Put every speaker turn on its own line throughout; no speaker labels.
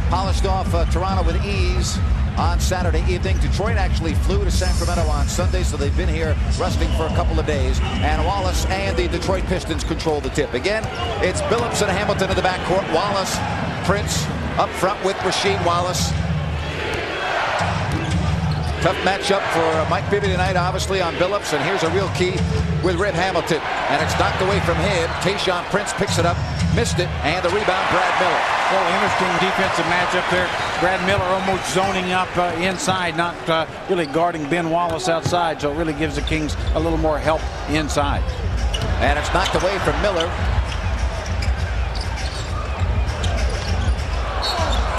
polished off Toronto with ease on Saturday evening. Detroit actually flew to Sacramento on Sunday, so they've been here resting for a couple of days. And Wallace and the Detroit Pistons control the tip. Again, it's Billups and Hamilton in the backcourt. Wallace, Prince up front with Rasheed Wallace. Tough matchup for Mike Bibby tonight, obviously, on Billups. And here's a real key with Rip Hamilton. And it's knocked away from him. Tayshaun Prince picks it up, missed it, and the rebound, Brad Miller.
Well, interesting defensive matchup there. Brad Miller almost zoning up inside, not really guarding Ben Wallace outside. So it really gives the Kings a little more help inside.
And it's knocked away from Miller.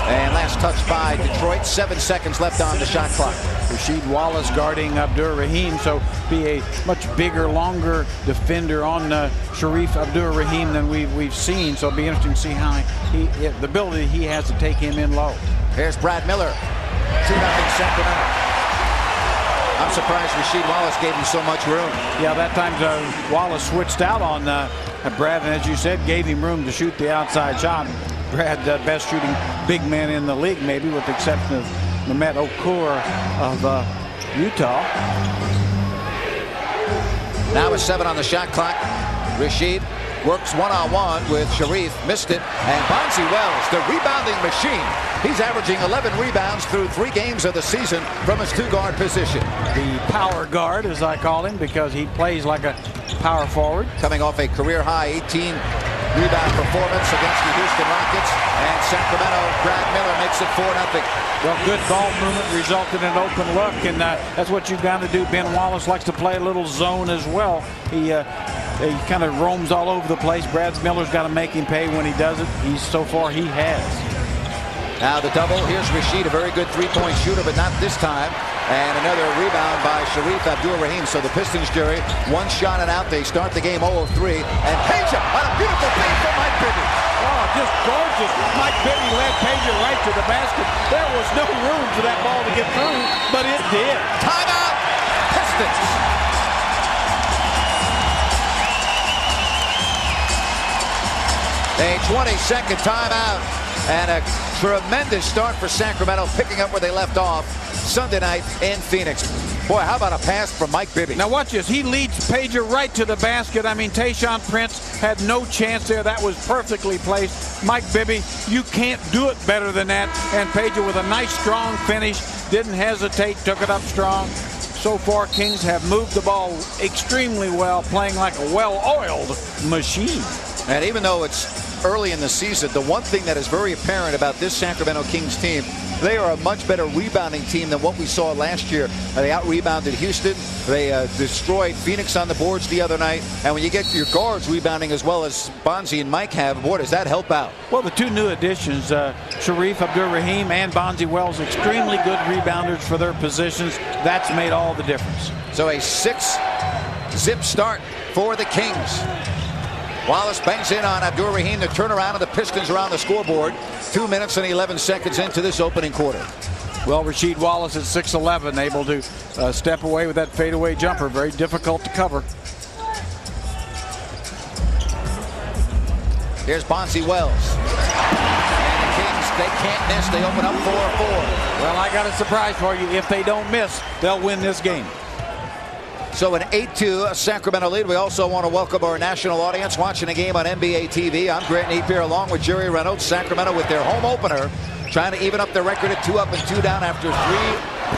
And last touch by Detroit. 7 seconds left on the shot clock.
Rasheed Wallace guarding Abdur-Rahim, so be a much bigger, longer defender on Shareef Abdur-Rahim than we've seen. So it'll be interesting to see how the ability he has to take him in low.
Here's Brad Miller. 2-0 Sacramento. I'm surprised Rasheed Wallace gave him so much room.
Yeah, that time Wallace switched out on Brad, and as you said, gave him room to shoot the outside shot. Brad, best shooting big man in the league, maybe with the exception of Mehmet Okur of Utah.
Now a 7 on the shot clock. Rasheed works one-on-one with Shareef, missed it, and Bonzi Wells, the rebounding machine. He's averaging 11 rebounds through 3 games of the season from his 2-guard position.
The power guard, as I call him, because he plays like a power forward.
Coming off a career-high 18 rebound performance against the Houston Rockets, and Sacramento, Brad Miller makes it 4-0.
Well, good ball movement resulted in an open look, and that's what you've got to do. Ben Wallace likes to play a little zone as well. He kind of roams all over the place. Brad Miller's got to make him pay when he does it. So far he has.
Now the double. Here's Rasheed, a very good 3-point shooter, but not this time. And another rebound by Shareef Abdur-Rahim. So the Pistons, Jerry, 1 shot and out. They start the game 0-3. And Pager on a beautiful feed from Mike Bibby.
Oh, just gorgeous. Mike Bibby led Pager right to the basket. There was no room for that ball to get through, but it did.
Timeout, Pistons. A 20-second timeout. And a tremendous start for Sacramento, picking up where they left off Sunday night in Phoenix. Boy, how about a pass from Mike Bibby?
Now watch this. He leads Pager right to the basket. I mean, Tayshaun Prince had no chance there. That was perfectly placed. Mike Bibby, you can't do it better than that. And Pager with a nice, strong finish. Didn't hesitate, took it up strong. So far, Kings have moved the ball extremely well, playing like a well-oiled machine.
And even though it's early in the season, the one thing that is very apparent about this Sacramento Kings team, they are a much better rebounding team than what we saw last year. They out-rebounded Houston. They destroyed Phoenix on the boards the other night. And when you get your guards rebounding as well as Bonzi and Mike have, boy, does that help out.
Well, the 2 new additions, Shareef Abdur-Rahim and Bonzi Wells, extremely good rebounders for their positions. That's made all the difference.
So a 6-zip start for the Kings. Wallace bangs in on Abdur-Rahim. The turnaround of the Pistons around the scoreboard. 2 minutes and 11 seconds into this opening quarter.
Well, Rasheed Wallace at 6'11", able to step away with that fadeaway jumper. Very difficult to cover.
Here's Bonzi Wells. And the Kings, they can't miss. They open up 4-4.
Well, I got a surprise for you. If they don't miss, they'll win this game.
So an 8-2 Sacramento lead. We also want to welcome our national audience watching the game on NBA TV. I'm Grant Napier along with Jerry Reynolds. Sacramento with their home opener, trying to even up their record at 2 up and 2 down after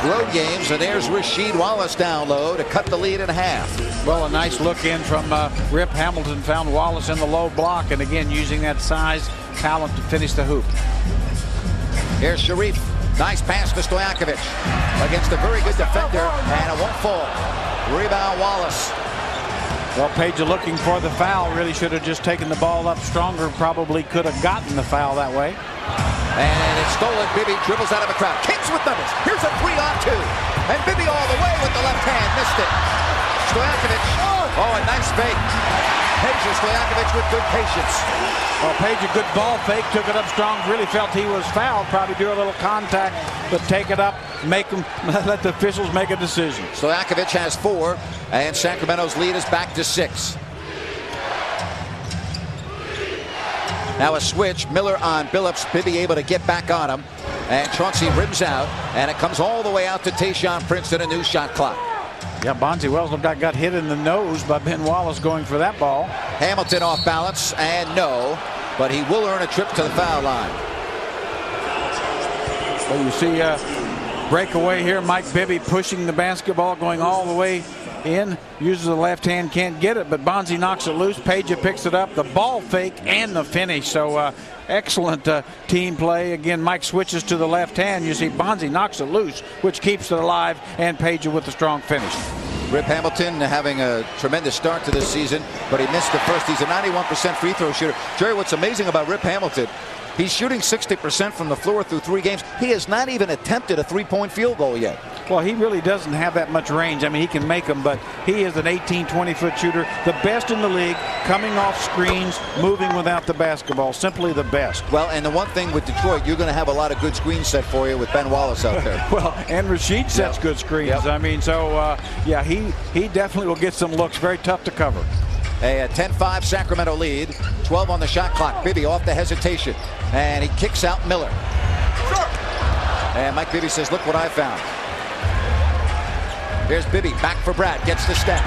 3 road games. And there's Rasheed Wallace down low to cut the lead in half.
Well, a nice look in from Rip Hamilton, found Wallace in the low block, and again using that size, talent to finish the hoop.
Here's Shareef. Nice pass to Stojakovic against a very good defender, and it won't fall. Rebound Wallace.
Well, Pager looking for the foul. Really should have just taken the ball up stronger. Probably could have gotten the foul that way.
And it's stolen. Bibby dribbles out of a crowd. Kings with numbers. Here's a 3-on-2. And Bibby all the way with the left hand. Missed it. Stojakovic. Oh, a nice fake. Pager, Stojakovic with good patience.
Well, Pager, good ball fake. Took it up strong. Really felt he was fouled. Probably do a little contact, but take it up. Make them, let the officials make a decision.
Stojakovic has 4, and Sacramento's lead is back to 6. Now a switch. Miller on Billups. Bibby able to get back on him. And Chauncey rims out. And it comes all the way out to Tayshaun Prince in a new shot clock.
Yeah, Bonzi Wells looked like got hit in the nose by Ben Wallace going for that ball.
Hamilton off balance, and no, but he will earn a trip to the foul line.
Well, you see breakaway here. Mike Bibby pushing the basketball, going all the way in. Uses the left hand, can't get it, but Bonzi knocks it loose. Page picks it up, the ball fake and the finish. So excellent team play. Again, Mike switches to the left hand. You see Bonzi knocks it loose, which keeps it alive, and Page with a strong finish.
Rip Hamilton having a tremendous start to this season, but he missed the first. He's a 91% free throw shooter. Jerry, what's amazing about Rip Hamilton, he's shooting 60% from the floor through 3 games. He has not even attempted a 3-point field goal yet.
Well, he really doesn't have that much range. I mean, he can make them, but he is an 18, 20-foot shooter. The best in the league, coming off screens, moving without the basketball. Simply the best.
Well, and the one thing with Detroit, you're going to have a lot of good screens set for you with Ben Wallace out there.
Well, and Rasheed sets good screens.
Yep.
I mean, so, yeah, he definitely will get some looks. Very tough to cover.
A 10-5 Sacramento lead. 12 on the shot clock. Bibby off the hesitation. And he kicks out Miller. And Mike Bibby says, look what I found. Here's Bibby back for Brad. Gets the step.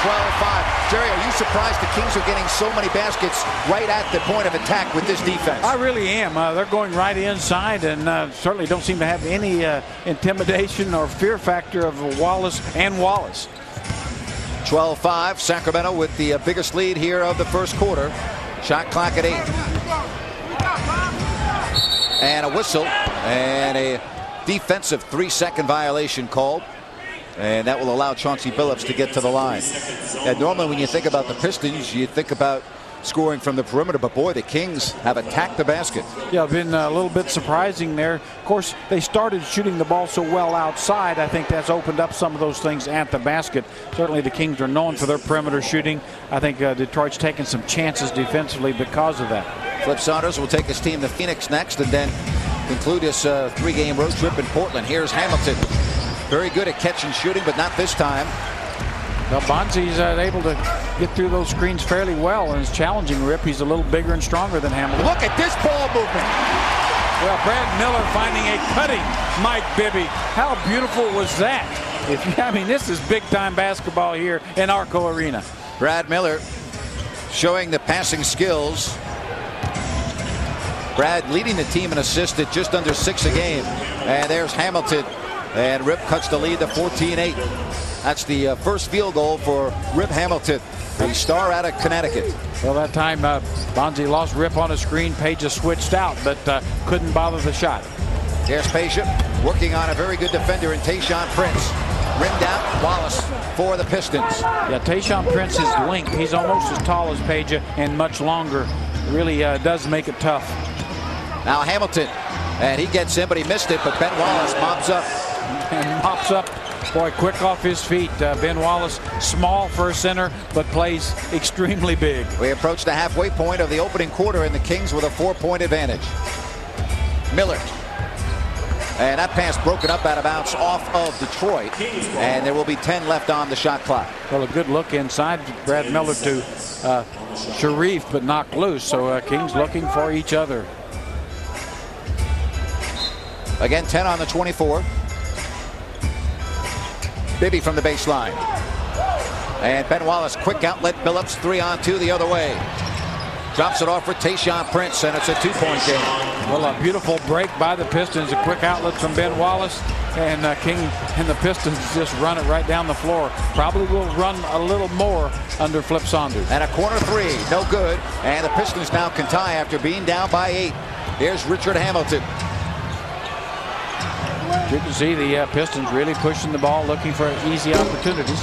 12-5. Jerry, are you surprised the Kings are getting so many baskets right at the point of attack with this defense?
I really am. They're going right inside and certainly don't seem to have any intimidation or fear factor of Wallace and Wallace.
12-5. Sacramento with the biggest lead here of the first quarter. Shot clock at 8. And a whistle and a defensive 3-second violation called. And that will allow Chauncey Billups to get to the line. And normally when you think about the Pistons, you think about scoring from the perimeter, but boy, the Kings have attacked the basket.
Yeah, been a little bit surprising there. Of course, they started shooting the ball so well outside. I think that's opened up some of those things at the basket. Certainly the Kings are known for their perimeter shooting. I think Detroit's taken some chances defensively because of that.
Flip Saunders will take his team to Phoenix next and then conclude his 3-game road trip in Portland. Here's Hamilton. Very good at catch and shooting, but not this time.
Well, Bonzi's able to get through those screens fairly well and is challenging Rip. He's a little bigger and stronger than Hamilton.
Look at this ball movement.
Well, Brad Miller finding a cutting Mike Bibby. How beautiful was that? I mean, this is big-time basketball here in Arco Arena.
Brad Miller showing the passing skills. Brad leading the team in assists at just under 6 a game. And there's Hamilton. And Rip cuts the lead to 14-8. That's the first field goal for Rip Hamilton, a star out of Connecticut.
Well, that time Bonzi lost Rip on a screen. Page has switched out, but couldn't bother the shot.
Here's Page working on a very good defender in Tayshaun Prince. Rimmed out Wallace for the Pistons.
Yeah, Tayshaun Prince's length, he's almost as tall as Page and much longer. Really does make it tough.
Now Hamilton, and he gets in, but he missed it, but Ben Wallace mops up.
And mops up. Boy, quick off his feet. Ben Wallace, small for a center, but plays extremely big.
We approach the halfway point of the opening quarter, and the Kings with a 4-point advantage. Miller. And that pass broken up out of bounds off of Detroit. And there will be 10 left on the shot clock.
Well, a good look inside. Brad Miller to Sharif, but knocked loose. So Kings looking for each other.
Again, 10 on the 24. Bibby from the baseline. And Ben Wallace, quick outlet. Billups 3-on-2 the other way. Drops it off for Tayshaun Prince, and it's a 2-point game.
Well, a beautiful break by the Pistons. A quick outlet from Ben Wallace. And King and the Pistons just run it right down the floor. Probably will run a little more under Flip Saunders.
And a corner 3, no good. And the Pistons now can tie after being down by 8. Here's Richard Hamilton.
You can see the Pistons really pushing the ball, looking for easy opportunities.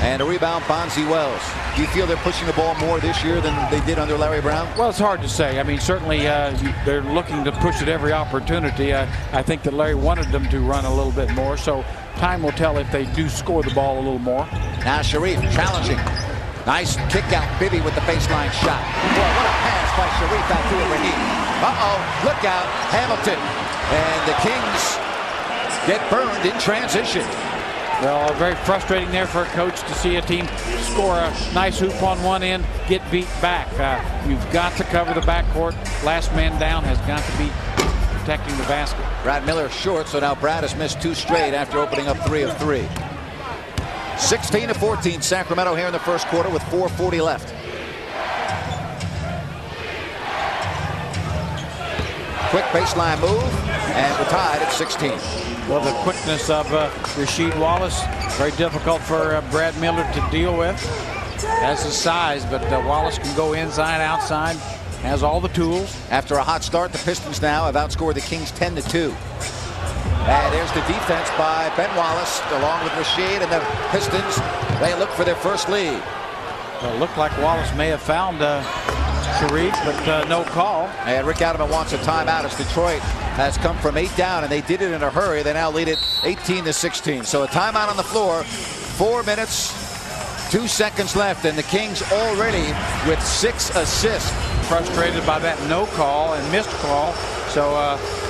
And a rebound, Bonzi Wells. Do you feel they're pushing the ball more this year than they did under Larry Brown?
Well, it's hard to say. I mean, certainly they're looking to push at every opportunity. I think that Larry wanted them to run a little bit more, so time will tell if they do score the ball a little more.
Now Sharif challenging. Nice kick out, Bibby with the baseline shot. Boy, what a pass by Sharif out to Raheem. Uh-oh, look out, Hamilton. And the Kings get burned in transition.
Well, very frustrating there for a coach to see a team score a nice hoop on one end, get beat back. You've got to cover the backcourt. Last man down has got to be protecting the basket.
Brad Miller short, so now Brad has missed 2 straight after opening up 3 of 3. 16-14 Sacramento here in the first quarter with 4:40 left. Quick baseline move, and we're tied at 16.
Well, the quickness of Rasheed Wallace, very difficult for Brad Miller to deal with. Has the size, but Wallace can go inside, outside, has all the tools.
After a hot start, the Pistons now have outscored the Kings 10-2. And there's the defense by Ben Wallace, along with Rasheed, and the Pistons, they look for their first lead.
Well, it looked like Wallace may have found Sharif, but no call.
And Rick Adelman wants a timeout as Detroit has come from 8 down, and they did it in a hurry. They now lead it 18-16. So a timeout on the floor. 4 minutes, 2 seconds left, and the Kings already with 6 assists.
Frustrated by that no call and missed call. So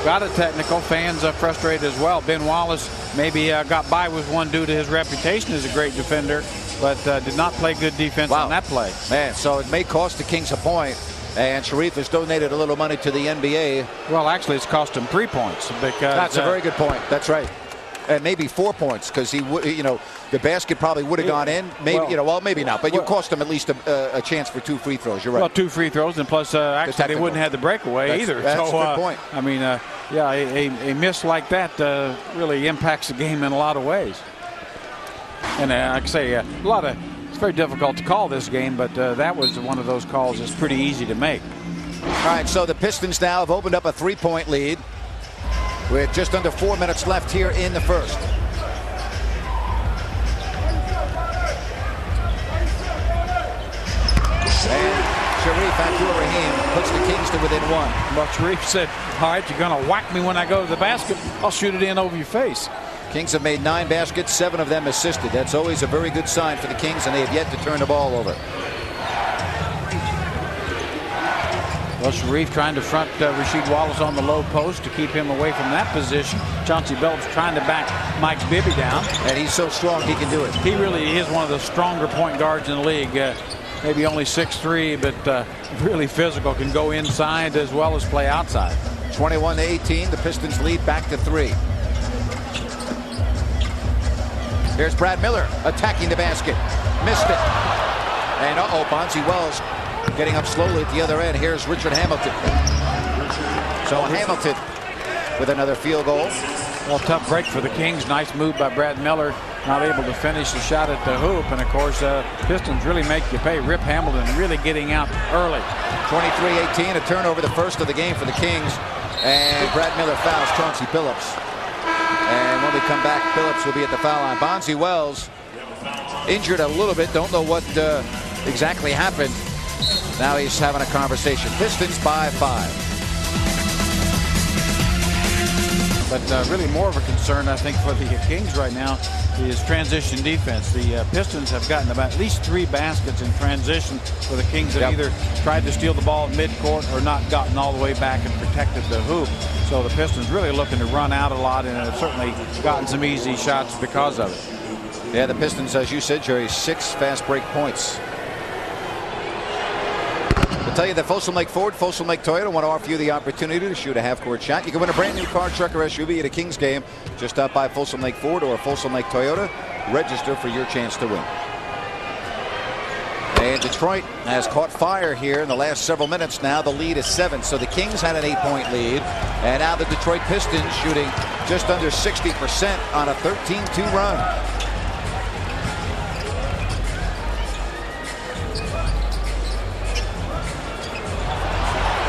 got a technical. Fans frustrated as well. Ben Wallace maybe got by with one due to his reputation as a great defender, but did not play good defense on that play.
Man, so it may cost the Kings a point. And Sharif has donated a little money to the NBA.
Well, actually, it's cost him 3 points because
that's a very good point. That's right. And maybe 4 points because he would, the basket probably would have gone in. Maybe, well, maybe not. But you cost him at least a chance for 2 free throws. You're right.
Well, 2 free throws, and plus, actually, they wouldn't have the breakaway either.
That's
so,
a good point.
I mean, yeah, a miss like that really impacts the game in a lot of ways. And like I say, it's very difficult to call this game, but that was one of those calls that's pretty easy to make.
All right, so the Pistons now have opened up a 3-point lead with just under 4 minutes left here in the first. And Sharif Abdul-Rahim puts the Kings to within 1.
Well, Sharif said, all right, you're going to whack me when I go to the basket. I'll shoot it in over your face.
Kings have made 9 baskets, 7 of them assisted. That's always a very good sign for the Kings, and they have yet to turn the ball over.
Well, Sharif trying to front Rasheed Wallace on the low post to keep him away from that position. Chauncey Billups trying to back Mike Bibby down.
And he's so strong he can do it.
He really is one of the stronger point guards in the league. Maybe only 6'3", but really physical, can go inside as well as play outside.
21-18, the Pistons lead back to 3. Here's Brad Miller attacking the basket. Missed it. And Bonzi Wells getting up slowly at the other end. Here's Richard Hamilton. So Hamilton with another field goal.
Well, tough break for the Kings. Nice move by Brad Miller. Not able to finish the shot at the hoop. And, of course, Pistons really make you pay. Rip Hamilton really getting out early.
23-18, a turnover, the first of the game for the Kings. And Brad Miller fouls Chauncey Billups. And when we come back, Billups will be at the foul line. Bonzi Wells injured a little bit. Don't know what exactly happened. Now he's having a conversation. Pistons by 5.
But really more of a concern, I think, for the Kings right now is transition defense. The Pistons have gotten about at least 3 baskets in transition where the Kings have either tried to steal the ball at midcourt or not gotten all the way back and protected the hoop. So the Pistons really looking to run out a lot and have certainly gotten some easy shots because of it.
Yeah, the Pistons, as you said, Jerry, 6 fast break points. I'll tell you that Folsom Lake Ford, Folsom Lake Toyota want to offer you the opportunity to shoot a half-court shot. You can win a brand new car, truck, or SUV at a Kings game. Just stop by Folsom Lake Ford or Folsom Lake Toyota. Register for your chance to win. And Detroit has caught fire here in the last several minutes. Now the lead is 7. So the Kings had an 8-point lead. And now the Detroit Pistons shooting just under 60% on a 13-2 run.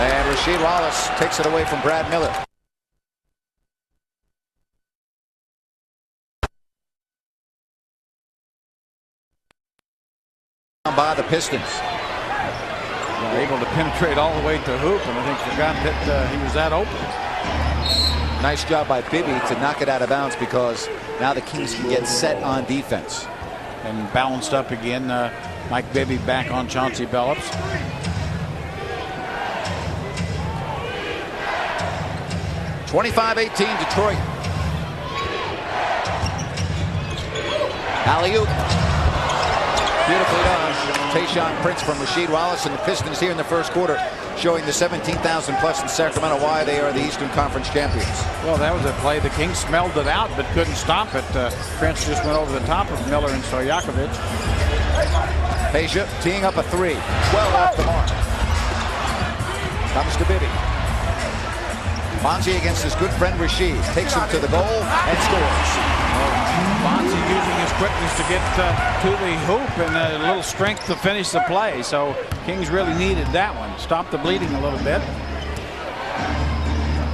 And Rasheed Wallace takes it away from Brad Miller. By the Pistons.
Able to penetrate all the way to hoop, and I think forgot that he was that open.
Nice job by Bibby to knock it out of bounds because now the Kings can get set on defense.
And balanced up again. Mike Bibby back on Chauncey Billups.
25-18 Detroit. Alley-oop. Beautifully done. Tayshaun Prince from Rasheed Wallace, and the Pistons here in the first quarter showing the 17,000 plus in Sacramento why they are the Eastern Conference champions.
Well, that was a play. The Kings smelled it out but couldn't stop it. Prince just went over the top of Miller and Stojakovic.
Peja teeing up a three. Well off the mark. Comes to Bibby. Bonzi against his good friend Rasheed. Takes him to the goal and scores.
Bonzi using his quickness to get to the hoop and a little strength to finish the play. So Kings really needed that one. Stop the bleeding a little bit.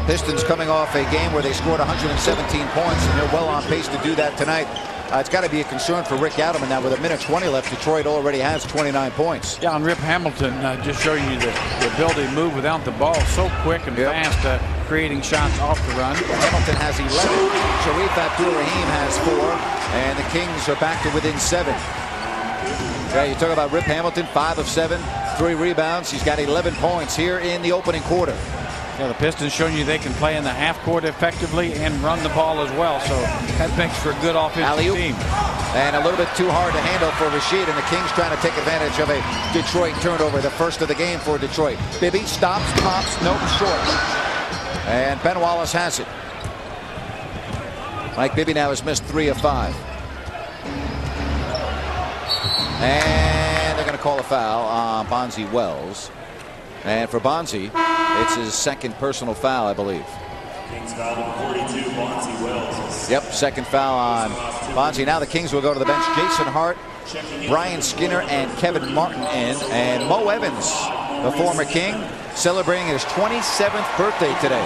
Pistons coming off a game where they scored 117 points, and they're well on pace to do that tonight. It's got to be a concern for Rick Adelman now. With a minute 20 left, Detroit already has 29 points.
Yeah, and Rip Hamilton just showing you the ability to move without the ball so quick and fast, creating shots off the run.
Hamilton has 11. Sharif Abdul-Rahim has 4. And the Kings are back to within 7. Yeah, you talk about Rip Hamilton, 5 of 7, 3 rebounds. He's got 11 points here in the opening quarter.
Yeah, the Pistons showing you they can play in the half court effectively and run the ball as well. So that makes for a good offensive team.
And a little bit too hard to handle for Rasheed, and the Kings trying to take advantage of a Detroit turnover, the first of the game for Detroit. Bibby stops, pops, nope, short. And Ben Wallace has it. Mike Bibby now has missed 3 of 5. And they're going to call a foul on Bonzi Wells. And for Bonzi, it's his second personal foul, I believe.
Kings foul number 42, Bonzi Wells.
Yep, second foul on Bonzi. Now the Kings will go to the bench. Jason Hart, Brian Skinner, and Kevin Martin in. And Mo Evans, the former King, celebrating his 27th birthday today.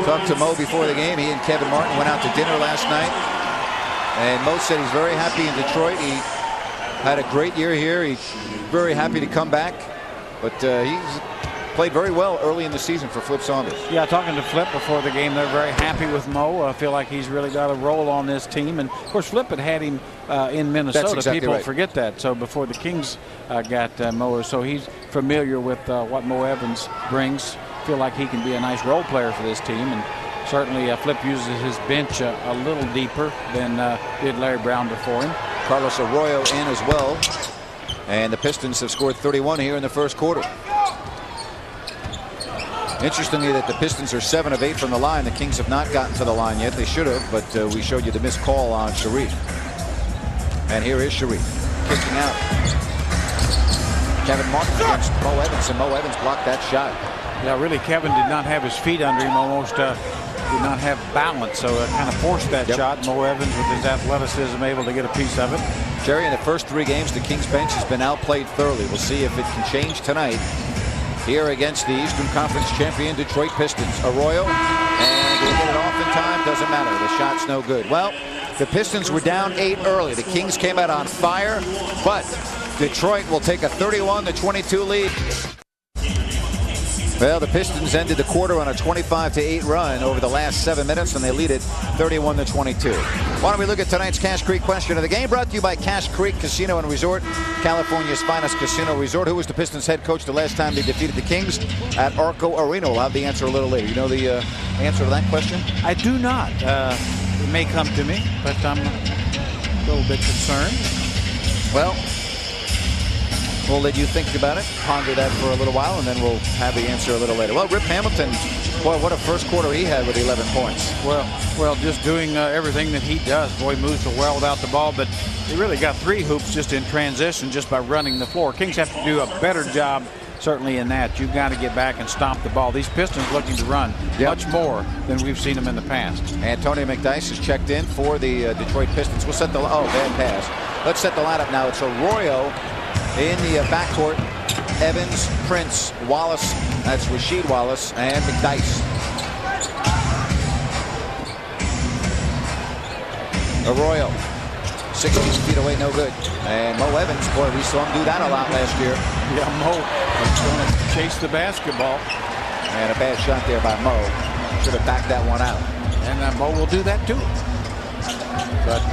Talked to Mo before the game. He and Kevin Martin went out to dinner last night. And Mo said he's very happy in Detroit. He had a great year here. He's very happy to come back. But he's played very well early in the season for Flip Saunders.
Yeah, talking to Flip before the game, they're very happy with Mo. I feel like he's really got a role on this team. And, of course, Flip had him in Minnesota.
That's exactly
People
right.
forget that. So before the Kings got Mo, so he's familiar with what Mo Evans brings. Feel like he can be a nice role player for this team. And certainly Flip uses his bench a little deeper than did Larry Brown before him.
Carlos Arroyo in as well. And the Pistons have scored 31 here in the first quarter. Interestingly, that the Pistons are 7 of 8 from the line. The Kings have not gotten to the line yet. They should have, but we showed you the missed call on Sharif. And here is Sharif kicking out. Kevin Martin against Mo Evans, and Mo Evans blocked that shot.
Yeah, really, Kevin did not have his feet under him, almost did not have balance, so it kind of forced that shot. Mo Evans, with his athleticism, able to get a piece of it.
Jerry, in the first 3 games, the Kings bench has been outplayed thoroughly. We'll see if it can change tonight here against the Eastern Conference champion Detroit Pistons. Arroyo, and he'll get it off in time. Doesn't matter. The shot's no good. Well, the Pistons were down 8 early. The Kings came out on fire, but Detroit will take a 31-22 lead. Well, the Pistons ended the quarter on a 25-8 run over the last 7 minutes, and they lead it 31-22. Why don't we look at tonight's Cash Creek question of the game, brought to you by Cash Creek Casino and Resort, California's finest casino resort. Who was the Pistons head coach the last time they defeated the Kings at Arco Arena? We'll have the answer a little later. You know the answer to that question?
I do not. It may come to me, but I'm a little bit concerned.
Well, we'll let you think about it, ponder that for a little while, and then we'll have the answer a little later. Well, Rip Hamilton, boy, what a first quarter he had with 11 points.
Well, just doing everything that he does. Boy, moves so well without the ball, but he really got 3 hoops just in transition, just by running the floor. Kings have to do a better job, certainly, in that. You've got to get back and stop the ball. These Pistons looking to run much more than we've seen them in the past. Antonio
McDyess has checked in for the Detroit Pistons. We'll set the bad pass. Let's set the lineup now. It's Arroyo in the backcourt. Evans, Prince, Wallace, that's Rasheed Wallace, and McDyess. Arroyo, 16 feet away, no good. And Mo Evans, boy, we saw him do that a lot last year.
Yeah, Mo is going to chase the basketball.
And a bad shot there by Mo. Should have backed that one out.
And Mo will do that too. But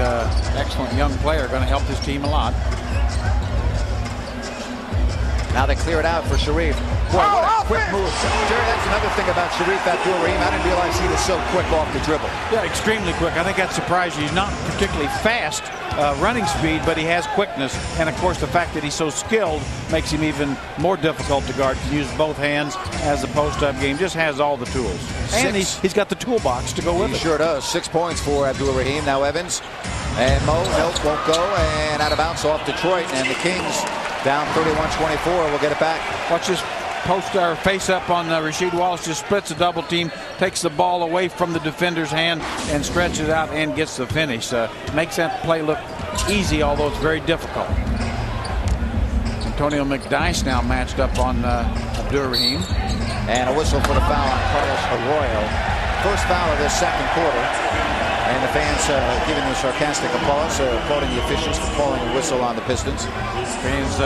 excellent young player, going to help this team a lot.
Now they clear it out for Sharif. Boy, what a quick move. Jerry, that's another thing about Sharif Abdul-Rahim. I didn't realize he was so quick off the dribble.
Yeah, extremely quick. I think that's surprising. He's not particularly fast running speed, but he has quickness. And, of course, the fact that he's so skilled makes him even more difficult to guard. He uses both hands as a post-up game. Just has all the tools. And he's got the toolbox to go with it.
He sure does. 6 points for Abdul-Rahim. Now Evans. And Mo, nope, won't go. And out of bounds off Detroit. And the Kings down 31-24. We'll get it back.
Watch this post or face up on Rasheed Wallace. Just splits a double team, takes the ball away from the defender's hand and stretches it out and gets the finish. Makes that play look easy, although it's very difficult. Antonio McDyess now matched up on Abdul-Rahim.
And a whistle for the foul on Carlos Arroyo. First foul of this second quarter. And the fans giving the sarcastic applause, applauding the officials for calling a whistle on the Pistons.
Fans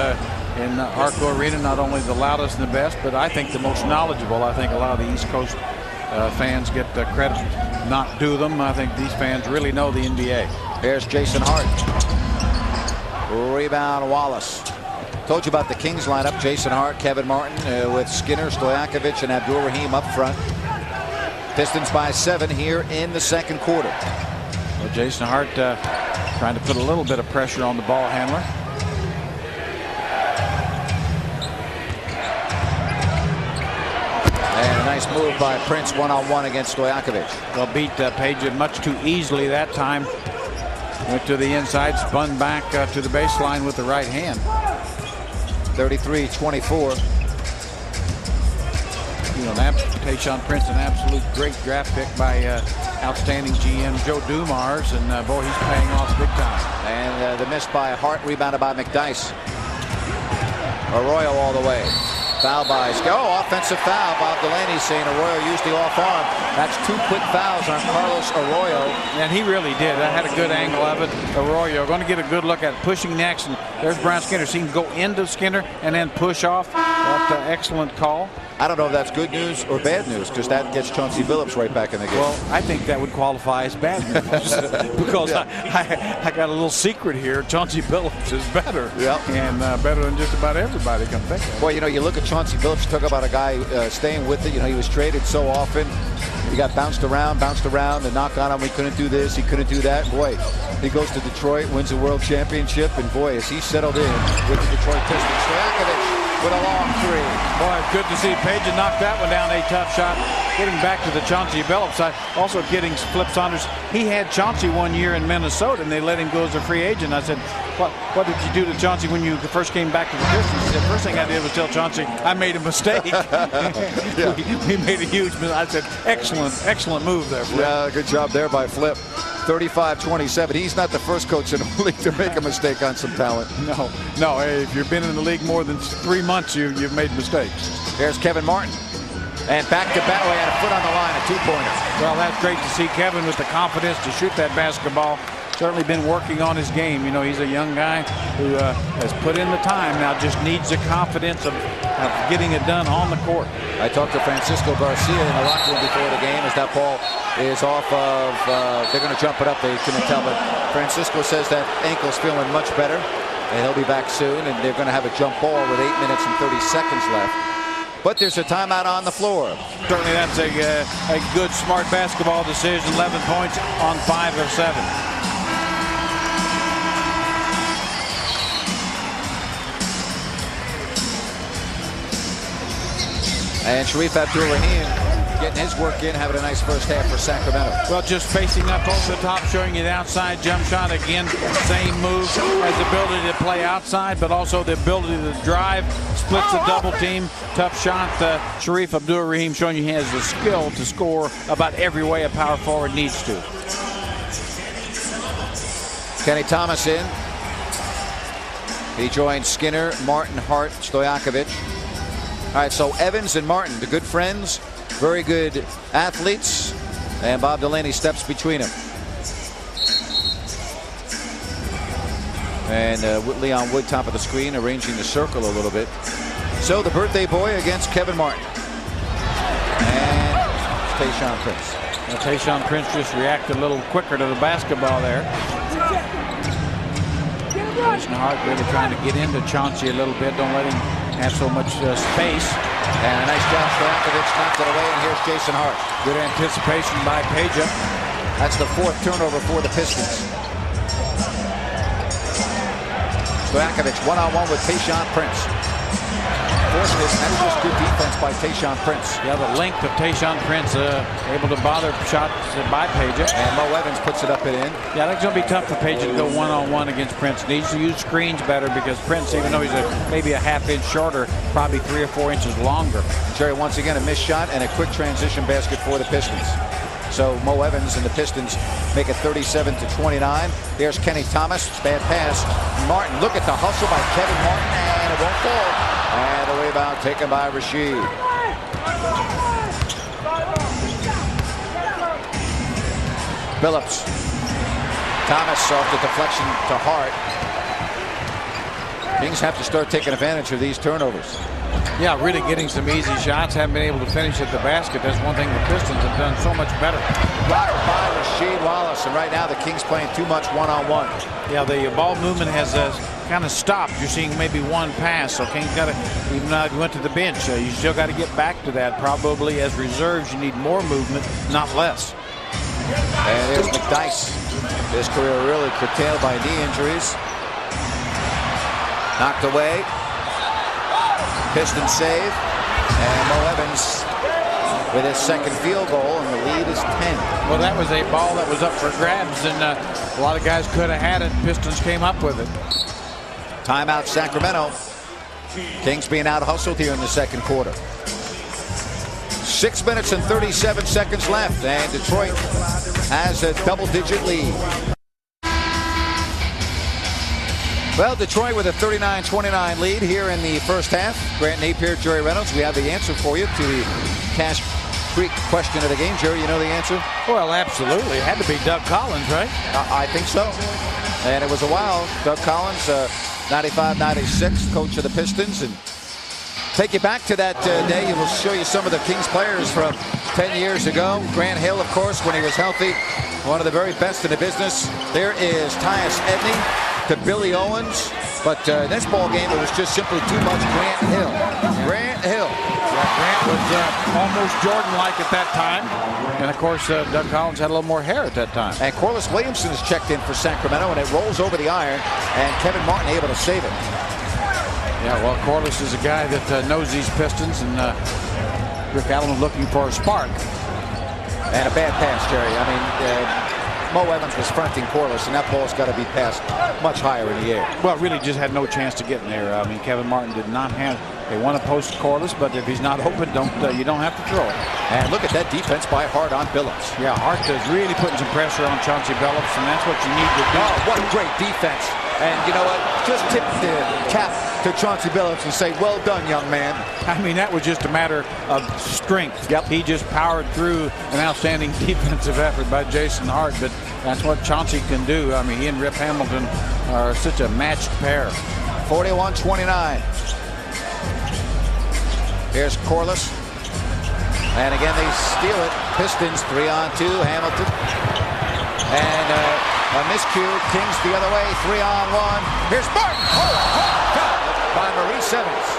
in Arco Arena, not only the loudest and the best, but I think the most knowledgeable. I think a lot of the East Coast fans get credit not due them. I think these fans really know the NBA.
Here's Jason Hart. Rebound Wallace. Told you about the Kings lineup. Jason Hart, Kevin Martin with Skinner, Stojakovic, and Abdul-Rahim up front. Pistons by 7 here in the second quarter.
Well, Jason Hart trying to put a little bit of pressure on the ball handler.
And a nice move by Prince one-on-one against Stojakovic.
Well, beat Page much too easily that time. Went to the inside, spun back to the baseline with the right hand.
33-24.
You know, Tayshaun Prince, an absolute great draft pick by outstanding GM Joe Dumars, and boy, he's paying off big time.
And the miss by Hart, rebounded by McDyess. Arroyo all the way. Foul by offensive foul. Bob Delaney saying Arroyo used the off arm. That's 2 quick fouls on Carlos Arroyo.
And he really did. I had a good angle of it. Arroyo going to get a good look at pushing next. And there's Brian Skinner. See him go into Skinner and then push off. That's an excellent call.
I don't know if that's good news or bad news, because that gets Chauncey Billups right back in the game.
Well, I think that would qualify as bad news because I got a little secret here. Chauncey Billups is better, and better than just about everybody can think of.
Well, you know, you look at Chauncey Billups, talk about a guy staying with it. You know, he was traded so often. He got bounced around, the knock on him. He couldn't do this, he couldn't do that. Boy, he goes to Detroit, wins a world championship, and boy, as he settled in with the Detroit Pistons. Stojakovic with a long three.
Boy, it's good to see Page knock that one down. A tough shot. Getting back to the Chauncey Billups side. Also getting Flip Saunders. He had Chauncey 1 year in Minnesota, and they let him go as a free agent. I said, what did you do to Chauncey when you first came back to the Pistons? He said, first thing I did was tell Chauncey I made a mistake. He made a huge mistake. I said, excellent move there, Flip.
Yeah, good job there by Flip. 35-27. He's not the first coach in the league to make a mistake on some talent.
No. Hey, if you've been in the league more than 3 months, you've made mistakes.
There's Kevin Martin. And back-to-back, he had a foot on the line, a two-pointer.
Well, that's great to see Kevin with the confidence to shoot that basketball. Certainly been working on his game. You know, he's a young guy who has put in the time. Now just needs the confidence of getting it done on the court.
I talked to Francisco Garcia in the locker room before the game as that ball is off of, they're going to jump it up, they couldn't tell, but Francisco says that ankle's feeling much better, and he'll be back soon, and they're going to have a jump ball with 8 minutes and 30 seconds left. But there's a timeout on the floor.
Certainly that's a good, smart basketball decision. 11 points on 5 of 7.
And Sharif Abdul-Rahim getting his work in, having a nice first half for Sacramento.
Well, just facing up over the top, showing you the outside jump shot. Again, same move, has the ability to play outside, but also the ability to drive, splits the double team. Tough shot. Sharif Abdul-Rahim showing you he has the skill to score about every way a power forward needs to.
Kenny Thomas in. He joins Skinner, Martin, Hart, Stojakovic. All right, so Evans and Martin, the good friends, very good athletes, and Bob Delaney steps between them. And Leon Wood, top of the screen, arranging the circle a little bit. So the birthday boy against Kevin Martin. And Tayshaun Prince.
Well, Tayshaun Prince just reacted a little quicker to the basketball there. Jason Hart really trying to get into Chauncey a little bit. Don't let him have so much space.
And a nice job. Stojakovic knocked it away, and here's Jason Hart.
Good anticipation by Peja.
That's the 4th turnover for the Pistons. Stojakovic one-on-one with Tayshaun Prince. That's just good defense by Tayshaun Prince.
Yeah, the length of Tayshaun Prince able to bother shots by Peja.
And Mo Evans puts it up and in.
Yeah, that's going to be tough for Peja to go one-on-one against Prince. Needs to use screens better because Prince, even though he's maybe a half-inch shorter, probably 3 or 4 inches longer.
Jerry, once again, a missed shot and a quick transition basket for the Pistons. So Mo Evans and the Pistons make it 37-29. There's Kenny Thomas. Bad pass. Martin, look at the hustle by Kevin Martin, and it won't fall. And a rebound taken by Rasheed. Billups. Thomas off the deflection to Hart. Kings have to start taking advantage of these turnovers.
Yeah, really getting some easy shots. Haven't been able to finish at the basket. That's one thing the Pistons have done so much better.
Blocked by Rasheed Wallace, and right now the Kings playing too much one-on-one.
Yeah, the ball movement has kind of stopped. You're seeing maybe one pass, so Kings got to, even though you went to the bench, you still got to get back to that. Probably as reserves, you need more movement, not less.
And there's McDyess. His career really curtailed by knee injuries. Knocked away. Pistons save. And Mo Evans with his 2nd field goal, and the lead is 10.
Well, that was a ball that was up for grabs, and a lot of guys could have had it. Pistons came up with it.
Timeout Sacramento. Kings being out hustled here in the 2nd quarter. 6 minutes and 37 seconds left, and Detroit has a double-digit lead. Well, Detroit with a 39-29 lead here in the first half. Grant Napier, Jerry Reynolds, we have the answer for you to the Cash Creek question of the game. Jerry, you know the answer?
Well, absolutely. It had to be Doug Collins, right?
I think so. And it was a while. Doug Collins, 95-96, coach of the Pistons. And take you back to that day. We'll show you some of the Kings players from 10 years ago. Grant Hill, of course, when he was healthy, one of the very best in the business. There is Tyus Edney to Billy Owens. But this ball game, it was just simply too much Grant Hill. Grant Hill.
Yeah, Grant was almost Jordan-like at that time. And, of course, Doug Collins had a little more hair at that time.
And Corliss Williamson is checked in for Sacramento, and it rolls over the iron, and Kevin Martin able to save it.
Yeah, well, Corliss is a guy that knows these Pistons, and Rick Allen was looking for a spark.
And a bad pass, Jerry. I mean, Mo Evans was fronting Corliss, and that ball's got to be passed much higher in the air.
Well, really just had no chance to get in there. I mean, Kevin Martin did not have. They want to post Corliss, but if he's not open, you don't have to throw it.
And look at that defense by Hart on Billups.
Yeah, Hart is really putting some pressure on Chauncey Billups, and that's what you need to do.
Oh, what a great defense. And you know what? Just tip the cap to Chauncey Billups and say, well done, young man.
I mean, that was just a matter of strength.
Yep.
He just powered through an outstanding defensive effort by Jason Hart, but that's what Chauncey can do. I mean, he and Rip Hamilton are such a matched pair.
41-29. Here's Corliss. And again, they steal it. Pistons 3-on-2. Hamilton. And a miscue. Kings the other way. 3-on-1. Here's Martin. Oh, God, by Maurice Evans.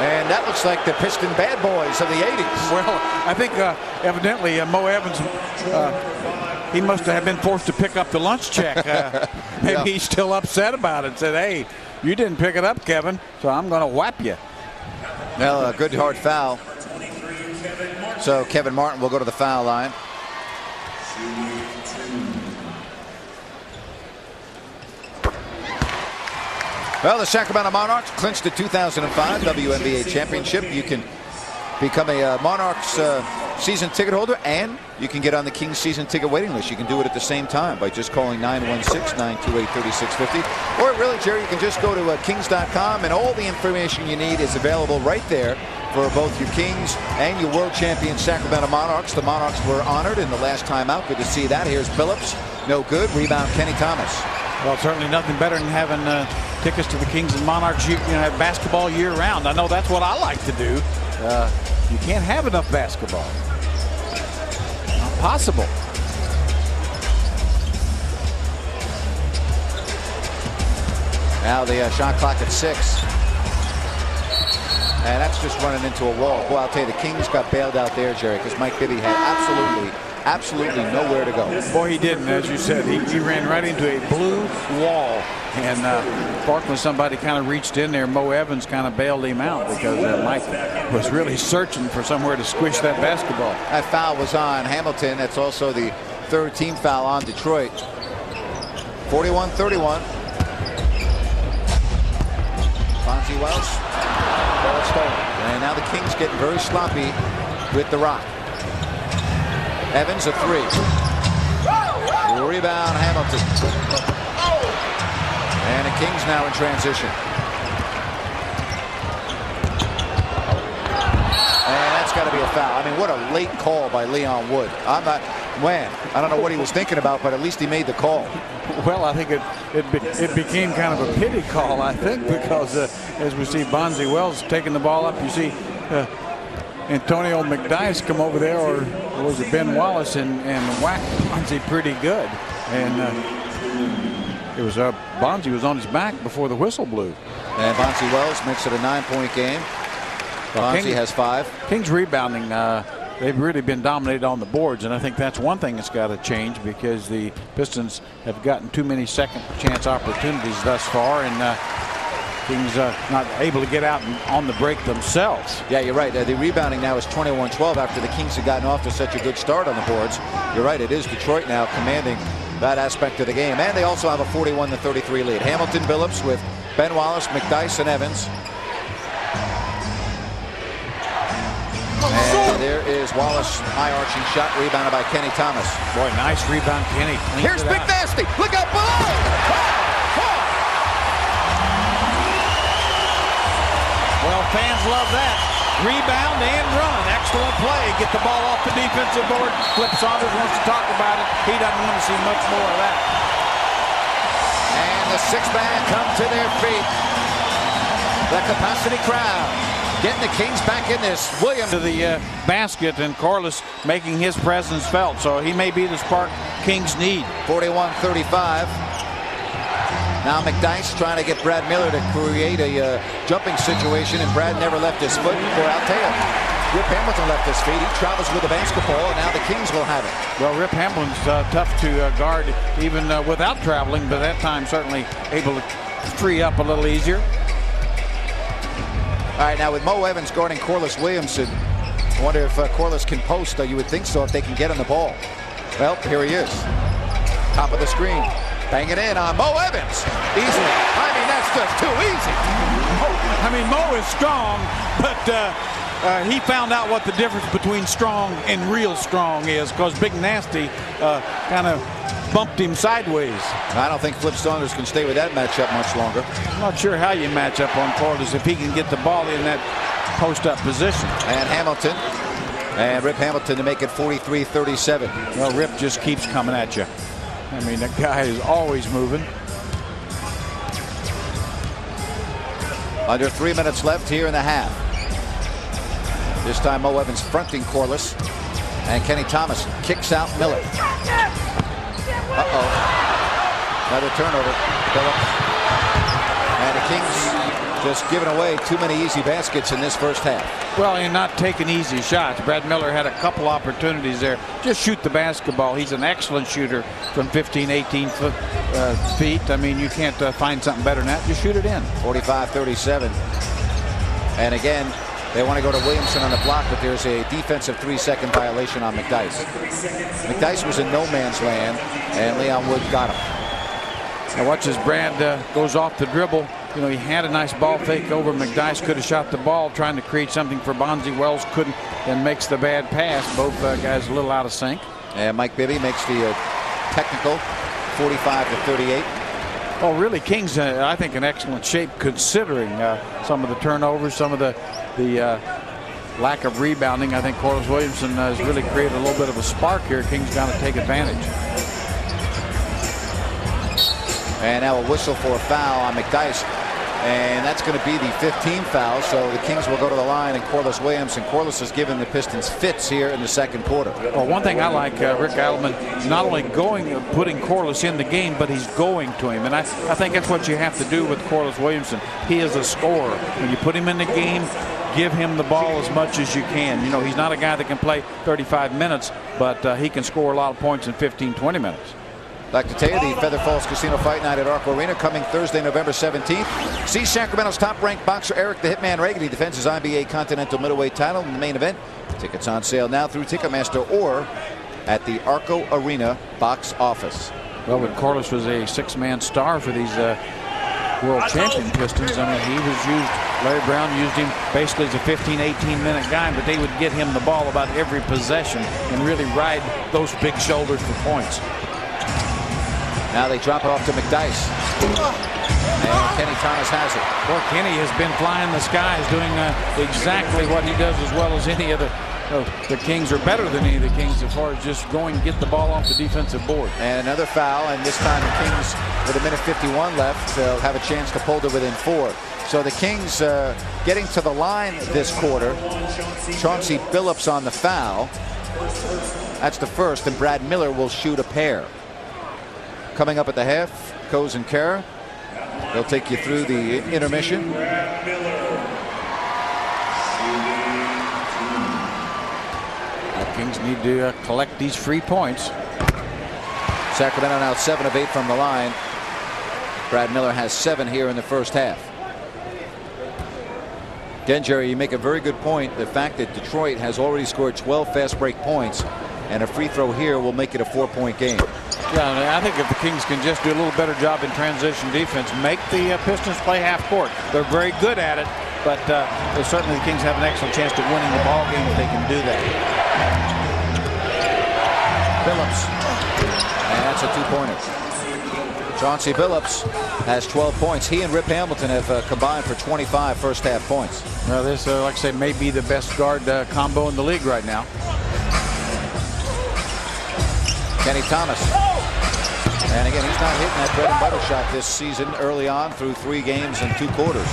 And that looks like the Piston bad boys of the 80s.
Well, I think evidently Mo Evans, he must have been forced to pick up the lunch check. Maybe
Yeah.
He's still upset about it. Said, hey, you didn't pick it up, Kevin, so I'm going to whap you.
Well, a good hard foul. So Kevin Martin will go to the foul line. Well, the Sacramento Monarchs clinched the 2005 WNBA championship. You can become a Monarchs season ticket holder, and you can get on the Kings season ticket waiting list. You can do it at the same time by just calling 916-928-3650. Or really, Jerry, you can just go to kings.com, and all the information you need is available right there for both your Kings and your world champion Sacramento Monarchs. The Monarchs were honored in the last time out. Good to see that. Here's Billups. No good. Rebound, Kenny Thomas.
Well, certainly nothing better than having tickets to the Kings and Monarchs. You know, have basketball year-round. I know that's what I like to do. You can't have enough basketball. Not possible.
Now the shot clock at 6. And that's just running into a wall. Boy, I'll tell you, the Kings got bailed out there, Jerry, because Mike Bibby had absolutely nowhere to go.
Boy, he didn't. As you said, he ran right into a blue wall. And fortunately, somebody kind of reached in there. Mo Evans kind of bailed him out because Mike was really searching for somewhere to squish that basketball.
That foul was on Hamilton. That's also the third team foul on Detroit. 41-31. Bonzi Wells. Ball stolen. And now the Kings getting very sloppy with the rock. Evans a three. Rebound Hamilton. And the Kings now in transition. And that's got to be a foul. I mean, what a late call by Leon Wood. I don't know what he was thinking about, but at least he made the call.
Well, I think it became kind of a pity call, I think, because as we see Bonzi Wells taking the ball up, you see Antonio McDyess come over there, or was it Ben Wallace, and whack Bonzi pretty good. And it was Bonzi was on his back before the whistle blew.
And Bonzi Wells makes it a 9-point game. Bonzi has 5.
Kings rebounding. They've really been dominated on the boards, and I think that's one thing that's got to change because the Pistons have gotten too many second chance opportunities thus far, and Kings not able to get out on the break themselves.
Yeah, you're right. The rebounding now is 21-12 after the Kings have gotten off to such a good start on the boards. You're right. It is Detroit now commanding that aspect of the game, and they also have a 41-33 lead. Hamilton, Billups with Ben Wallace, McDyess, and Evans. And there is Wallace, high arching shot, rebounded by Kenny Thomas.
Boy, nice rebound, Kenny.
Here's Big Nasty. Look out below.
Well, fans love that. Rebound and run. Excellent play. Get the ball off the defensive board. Flip Saunders wants to talk about it. He doesn't want to see much more of that.
And the six-man come to their feet. The capacity crowd getting the Kings back in this. Williams
to the basket, and Corliss making his presence felt. So he may be the spark Kings need.
41-35. Now McDyess trying to get Brad Miller to create a jumping situation, and Brad never left his foot. Boy, I'll tell you, Rip Hamilton left his feet. He travels with the basketball, and now the Kings will have it.
Well, Rip Hamilton's tough to guard even without traveling, but that time certainly able to free up a little easier.
All right, now with Mo Evans guarding Corliss Williamson, I wonder if Corliss can post. You would think so if they can get on the ball. Well, here he is. Top of the screen. Bang it in on Mo Evans. Easily. I mean, that's just too easy.
I mean, Mo is strong, but he found out what the difference between strong and real strong is, because Big Nasty kind of bumped him sideways.
I don't think Flip Saunders can stay with that matchup much longer.
I'm not sure how you match up on Corliss if he can get the ball in that post-up position.
And Hamilton. And Rip Hamilton to make it 43-37.
Well, Rip just keeps coming at you. I mean, that guy is always moving.
Under 3 minutes left here in the half. This time Mo Evans fronting Corliss. And Kenny Thomas kicks out Miller. Uh-oh. Another turnover. Billups. And the Kings just giving away too many easy baskets in this first half.
Well, and not taking easy shots. Brad Miller had a couple opportunities there. Just shoot the basketball. He's an excellent shooter from 15, 18 feet. I mean, you can't find something better than that. Just shoot it in.
45-37. And again, they want to go to Williamson on the block, but there's a defensive 3-second violation on McDyess. McDyess was in no man's land, and Leon Wood got him.
Now watch as Brad goes off the dribble. You know, he had a nice ball fake over. McDyess could have shot the ball, trying to create something for Bonzi Wells. Couldn't, and makes the bad pass. Both guys a little out of sync.
And Mike Bibby makes the technical 45-38.
Oh, really, Kings, I think, in excellent shape considering some of the turnovers, some of the lack of rebounding. I think Corliss Williamson has really created a little bit of a spark here. Kings got to take advantage.
And now a whistle for a foul on McDyess. And that's going to be the 15th foul. So the Kings will go to the line, and Corliss Williamson. Corliss has given the Pistons fits here in the second quarter.
Well, one thing I like, Rick Adelman, not only putting Corliss in the game, but he's going to him. And I think that's what you have to do with Corliss Williamson. He is a scorer. When you put him in the game, give him the ball as much as you can. You know, he's not a guy that can play 35 minutes, but he can score a lot of points in 15, 20 minutes.
I'd like to tell you the Feather Falls Casino Fight Night at Arco Arena coming Thursday, November 17th. See Sacramento's top-ranked boxer Eric the Hitman Reagan. He defends his IBA Continental Middleweight title in the main event. Tickets on sale now through Ticketmaster or at the Arco Arena box office.
Well, when Corliss was a six-man star for these world champion Pistons, I mean, he was used, Larry Brown used him basically as a 15, 18-minute guy, but they would get him the ball about every possession and really ride those big shoulders for points.
Now they drop it off to McDyess. And Kenny Thomas has it.
Well, Kenny has been flying the skies, doing exactly what he does as well as any of the Kings, are better than any of the Kings as far as just going and get the ball off the defensive board.
And another foul, and this time the Kings, with a minute 51 left, have a chance to pull to within 4. So the Kings getting to the line this quarter. Chauncey Billups on the foul. That's the first, and Brad Miller will shoot a pair. Coming up at the half, Coase and Kara. They'll take you through the intermission.
The Kings need to collect these free points.
Sacramento now 7 of 8 from the line. Brad Miller has 7 here in the first half. Again, Jerry, you make a very good point. The fact that Detroit has already scored 12 fast break points, and a free throw here will make it a 4-point game.
Yeah, I think if the Kings can just do a little better job in transition defense, make the Pistons play half court. They're very good at it, but certainly the Kings have an excellent chance to winning the ball game if they can do that.
Billups, and that's a 2-pointer. Chauncey Billups has 12 points. He and Rip Hamilton have combined for 25 first half points.
Well, this, like I say, may be the best guard combo in the league right now.
Kenny Thomas. And again, he's not hitting that bread and butter shot this season early on through 3 games and 2 quarters.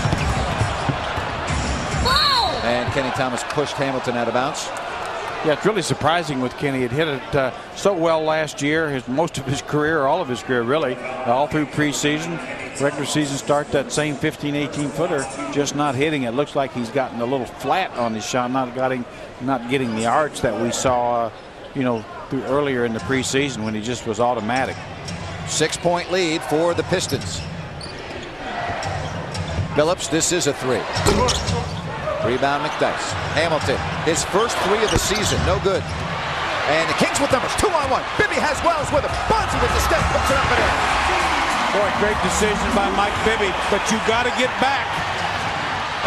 And Kenny Thomas pushed Hamilton out of bounds.
Yeah, it's really surprising with Kenny. He hit it so well last year, most of his career, all of his career really, all through preseason. Regular season start, that same 15, 18 footer, just not hitting it. Looks like he's gotten a little flat on his shot, not getting the arch that we saw, through earlier in the preseason when he just was automatic.
6-point lead for the Pistons. Billups, this is a 3. Rebound McDyess. Hamilton, his first 3 of the season, no good. And the Kings with numbers, 2-on-1. Bibby has Wells with him. Bonzi with the step, puts it up and in.
Boy, great decision by Mike Bibby, but you got to get back.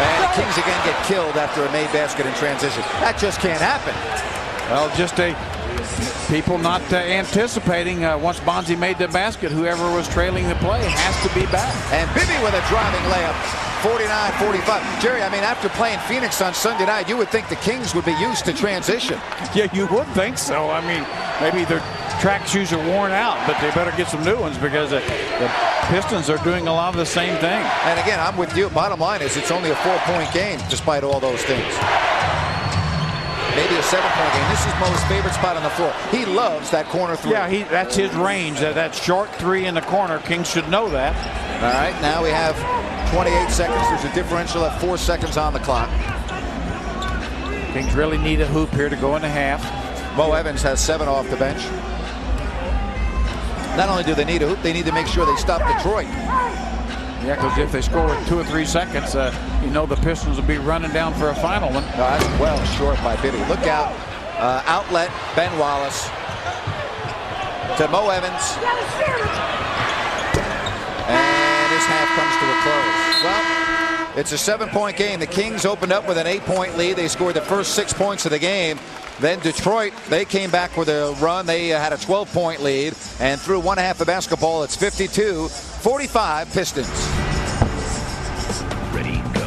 And the Kings again get killed after a made basket in transition. That just can't happen.
Well, just people not anticipating once Bonzi made the basket, whoever was trailing the play has to be back.
And Bibby with a driving layup, 49-45. Jerry, I mean, after playing Phoenix on Sunday night, you would think the Kings would be used to transition.
Yeah, you would think so. I mean, maybe their track shoes are worn out, but they better get some new ones because the Pistons are doing a lot of the same thing.
And again, I'm with you. Bottom line is it's only a 4-point game despite all those things. Maybe a 7-point game. This is Mo's favorite spot on the floor. He loves that corner 3.
Yeah, that's his range. That short 3 in the corner. Kings should know that.
All right, now we have 28 seconds. There's a differential at 4 seconds on the clock.
Kings really need a hoop here to go into half.
Mo Evans has 7 off the bench. Not only do they need a hoop, they need to make sure they stop Detroit.
Yeah, because if they score with 2 or 3 seconds, the Pistons will be running down for a final one.
No, that's well short by Bibby. Look out. Outlet, Ben Wallace. To Mo Evans. And his half comes to a close. Well, it's a 7-point game. The Kings opened up with an 8-point lead. They scored the first 6 points of the game. Then Detroit, they came back with a run. They had a 12-point lead. And through 1 half of basketball, it's 52-45 Pistons.
Ready, go.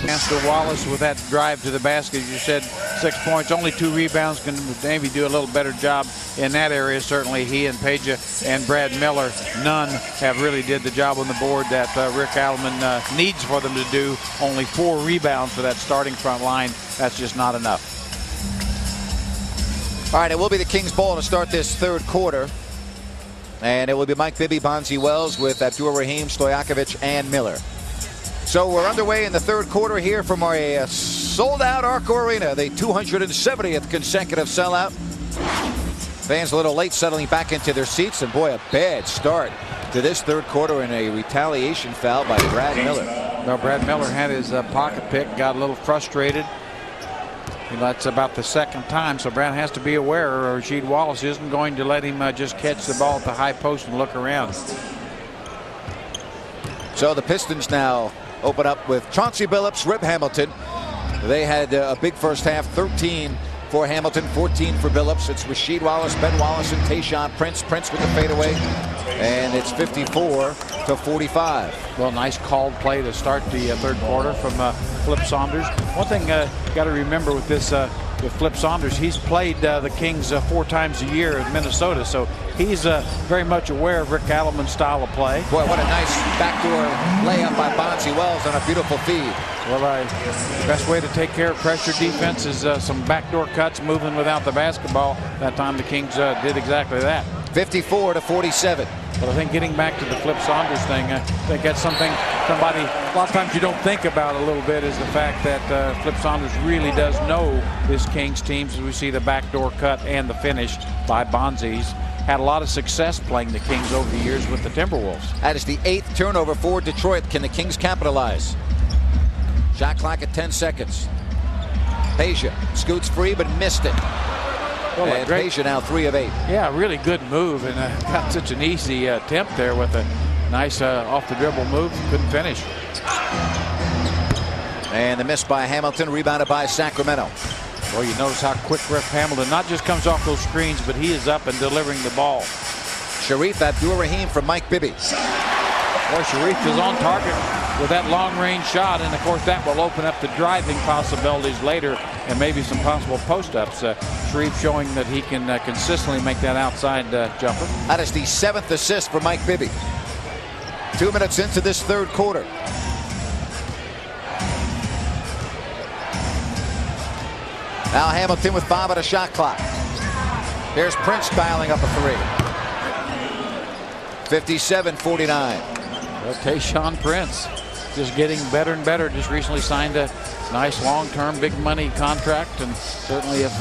Master Wallace with that drive to the basket. You said 6 points, only 2 rebounds. Can maybe do a little better job in that area. Certainly he and Peja and Brad Miller, none have really did the job on the board that Rick Adelman needs for them to do. Only 4 rebounds for that starting front line. That's just not enough. All
right, it will be the Kings ball to start this third quarter. And it will be Mike Bibby, Bonzi Wells with Abdur-Rahim, Stojakovic, and Miller. So we're underway in the third quarter here from our sold-out Arco Arena, the 270th consecutive sellout. Fans a little late settling back into their seats, and boy, a bad start to this third quarter in a retaliation foul by Brad Miller.
Well, Brad Miller had his pocket pick, got a little frustrated. That's about the second time, so Brad has to be aware Rasheed Wallace isn't going to let him just catch the ball at the high post and look around.
So the Pistons now open up with Chauncey Billups, Rip Hamilton. They had a big first half, 13 for Hamilton, 14 for Billups. It's Rasheed Wallace, Ben Wallace, and Tayshaun Prince. Prince with the fadeaway, and it's 54-45.
Well, nice called play to start the third quarter from Flip Saunders. One thing you got to remember with this, with Flip Saunders, he's played the Kings 4 times a year in Minnesota, so he's very much aware of Rick Alleman's style of play.
Boy, what a nice backdoor layup by Bonzi Wells on a beautiful feed.
Well, the best way to take care of pressure defense is some backdoor cuts, moving without the basketball. That time the Kings did exactly that.
54-47.
But I think getting back to the Flip Saunders thing, I think that's something a lot of times you don't think about a little bit, is the fact that Flip Saunders really does know this Kings team, as we see the backdoor cut and the finish by Bonzi. He's had a lot of success playing the Kings over the years with the Timberwolves.
That is the 8th turnover for Detroit. Can the Kings capitalize? Shot clock at 10 seconds. Peja scoots free but missed it. Well, and Peja now 3 of 8.
Yeah, really good move, and got such an easy attempt there with a nice off the dribble move. Couldn't finish.
And the miss by Hamilton, rebounded by Sacramento.
Well, you notice how quick Rip Hamilton not just comes off those screens, but he is up and delivering the ball.
Sharif Abdur-Rahim from Mike Bibby.
Boy, Sharif is on target with that long-range shot, and of course that will open up the driving possibilities later and maybe some possible post-ups. Sharif showing that he can consistently make that outside jumper.
That is the 7th assist for Mike Bibby. 2 minutes into this third quarter. Now Hamilton with 5 on a shot clock. There's Prince dialing up a 3. 57-49.
Well, Tayshaun Prince just getting better and better. Just recently signed a nice long-term big money contract, and certainly if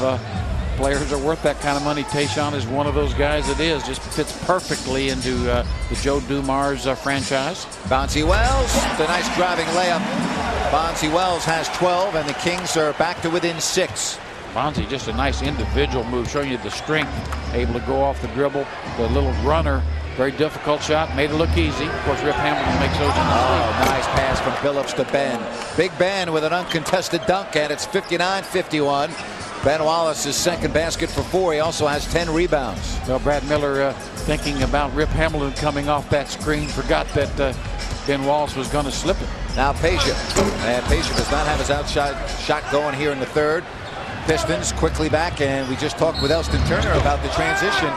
players are worth that kind of money, Tayshaun is one of those guys that just fits perfectly into the Joe Dumars franchise.
Bonzi Wells, the nice driving layup. Bonzi Wells has 12, and the Kings are back to within 6.
Bonzi, just a nice individual move, showing you the strength, able to go off the dribble, the little runner. Very difficult shot, made it look easy. Of course, Rip Hamilton makes those in the sleeve.
Nice pass from Billups to Ben. Big Ben with an uncontested dunk, and it's 59-51. Ben Wallace's second basket for 4. He also has 10 rebounds.
Well, Brad Miller thinking about Rip Hamilton coming off that screen, forgot that Ben Wallace was going to slip it.
Now Peja. And Peja does not have his outside shot going here in the third. Pistons quickly back, and we just talked with Elston Turner about the transition.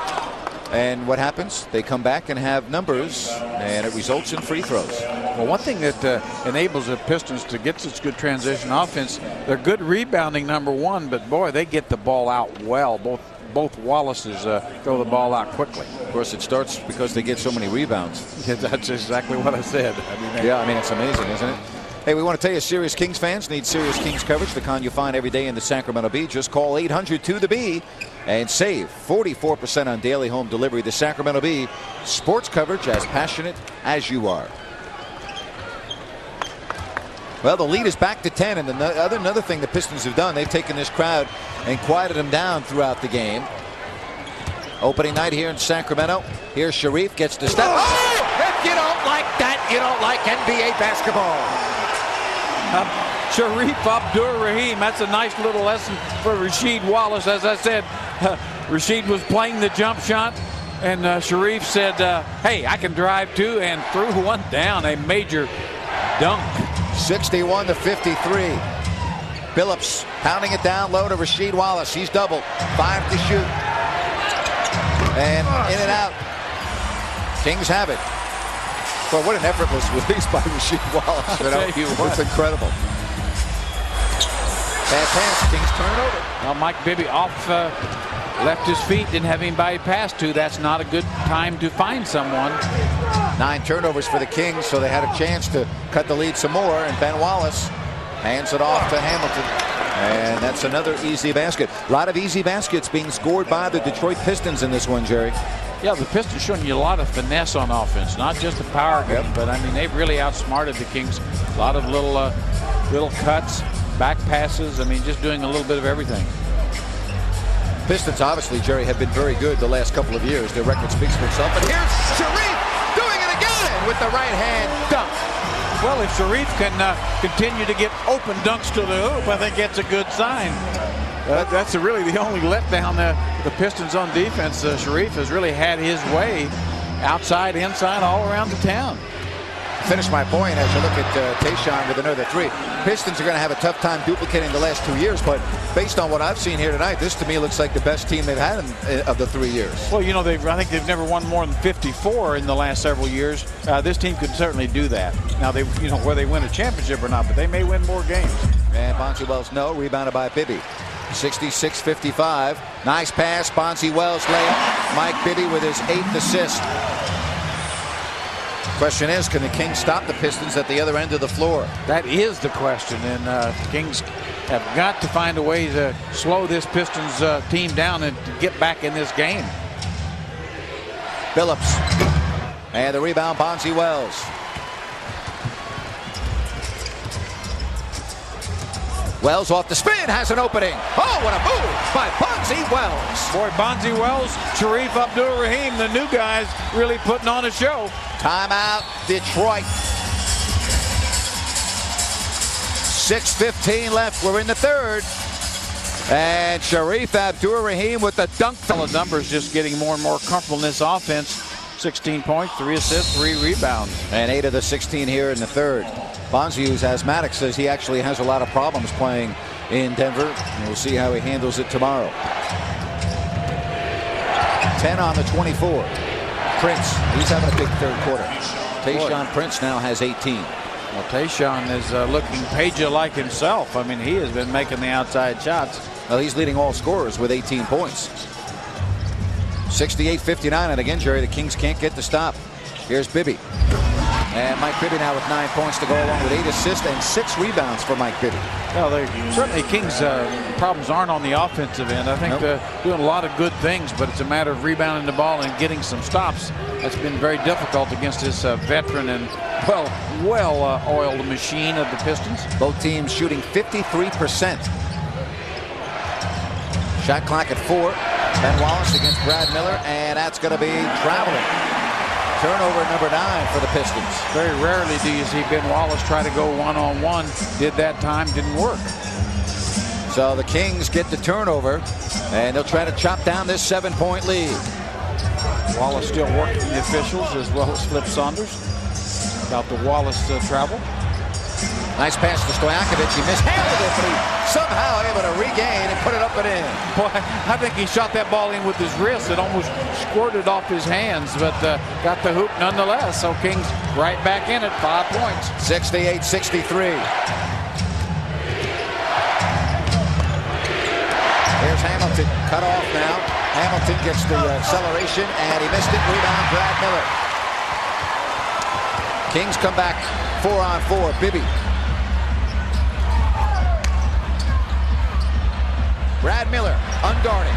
And what happens? They come back and have numbers, and it results in free throws.
Well, one thing that enables the Pistons to get such good transition offense, they're good rebounding, number one, but boy, they get the ball out well. Both Wallaces throw the ball out quickly.
Of course, it starts because they get so many rebounds.
Yeah, that's exactly what I said.
It's amazing, isn't it? Hey, we want to tell you, serious Kings fans need serious Kings coverage, the kind you find every day in the Sacramento Bee. Just call 800-2-THE-BEE and save 44% on daily home delivery. The Sacramento Bee, sports coverage as passionate as you are. Well, the lead is back to 10, and another thing the Pistons have done, they've taken this crowd and quieted them down throughout the game. Opening night here in Sacramento. Here's Sharif, gets to step. Oh! If you don't like that, you don't like NBA basketball.
Sharif Abdur-Rahim, that's a nice little lesson for Rasheed Wallace. As I said, Rasheed was playing the jump shot, and Sharif said, hey, I can drive too, and threw one down, a major dunk.
61-53. Billups pounding it down low to Rasheed Wallace. He's doubled. 5 to shoot. And in and out. Kings have it. Well, what an effortless release by Rasheed Wallace. It's incredible. Bad pass. Kings turn it over.
Now Mike Bibby off left his feet, didn't have anybody to pass to. That's not a good time to find someone.
9 turnovers for the Kings, so they had a chance to cut the lead some more, and Ben Wallace hands it off to Hamilton. And that's another easy basket. A lot of easy baskets being scored by the Detroit Pistons in this one, Jerry.
Yeah, the Pistons showing you a lot of finesse on offense, not just a power game, but I mean they've really outsmarted the Kings. A lot of little cuts, back passes. I mean, just doing a little bit of everything.
Pistons, obviously, Jerry, have been very good the last couple of years. Their record speaks for itself. But here's Sharif doing it again with the right hand dunk.
Well, if Sharif can continue to get open dunks to the hoop, I think that's a good sign. That's really the only letdown the Pistons on defense. Sharif has really had his way outside, inside, all around the town.
Finish my point as you look at Tayshaun with another 3. Pistons are going to have a tough time duplicating the last 2 years, but based on what I've seen here tonight, this to me looks like the best team they've had of the 3 years.
Well, you know, I think they've never won more than 54 in the last several years. This team could certainly do that. Now, whether they win a championship or not, but they may win more games.
And Bonzi Wells, no, rebounded by Bibby. 66-55. Nice pass, Bonzi Wells layup. Mike Bibby with his 8th assist. Question is, can the Kings stop the Pistons at the other end of the floor?
That is the question, and the Kings have got to find a way to slow this Pistons team down and to get back in this game.
Billups. And the rebound, Bonzi Wells. Wells off the spin, has an opening. Oh, what a move by Bonzi Wells.
Boy, Bonzi Wells, Sharif Abdul-Rahim, the new guys really putting on a show.
Timeout, Detroit. 6:15 left. We're in the 3rd. And Sharif Abdul-Rahim with the dunk.
The numbers just getting more and more comfortable in this offense. 16 points, 3 assists, 3 rebounds.
And 8 of the 16 here in the 3rd. Bonzi, who's asthmatic, says he actually has a lot of problems playing in Denver. And we'll see how he handles it tomorrow. 10 on the 24. Prince, he's having a big 3rd quarter. Tayshaun Prince now has 18.
Well, Tayshaun is looking Peja-like himself. I mean, he has been making the outside shots.
Well, he's leading all scorers with 18 points. 68-59, and again, Jerry, the Kings can't get the stop. Here's Bibby. And Mike Bibby now with 9 points to go along with 8 assists and 6 rebounds for Mike Bibby.
Well, certainly Kings' problems aren't on the offensive end. I think they're doing a lot of good things, but it's a matter of rebounding the ball and getting some stops. That's been very difficult against this veteran and well-oiled machine of the Pistons.
Both teams shooting 53%. Shot clock at 4. Ben Wallace against Brad Miller, and that's going to be traveling. Turnover number 9 for the Pistons.
Very rarely do you see Ben Wallace try to go one-on-one. Did that time, didn't work.
So the Kings get the turnover, and they'll try to chop down this 7-point lead.
Wallace still working the officials as well as Flip Saunders about the Wallace travel.
Nice pass to Stojakovic. He mishandled it, but he somehow able to regain and put it up and in.
Boy, I think he shot that ball in with his wrist. It almost squirted off his hands, but got the hoop nonetheless. So Kings right back in at 5 points.
68-63. Here's Hamilton, cut off now. Hamilton gets the acceleration, and he missed it. Rebound, Brad Miller. Kings come back 4-on-4. Bibby. Brad Miller, unguarded.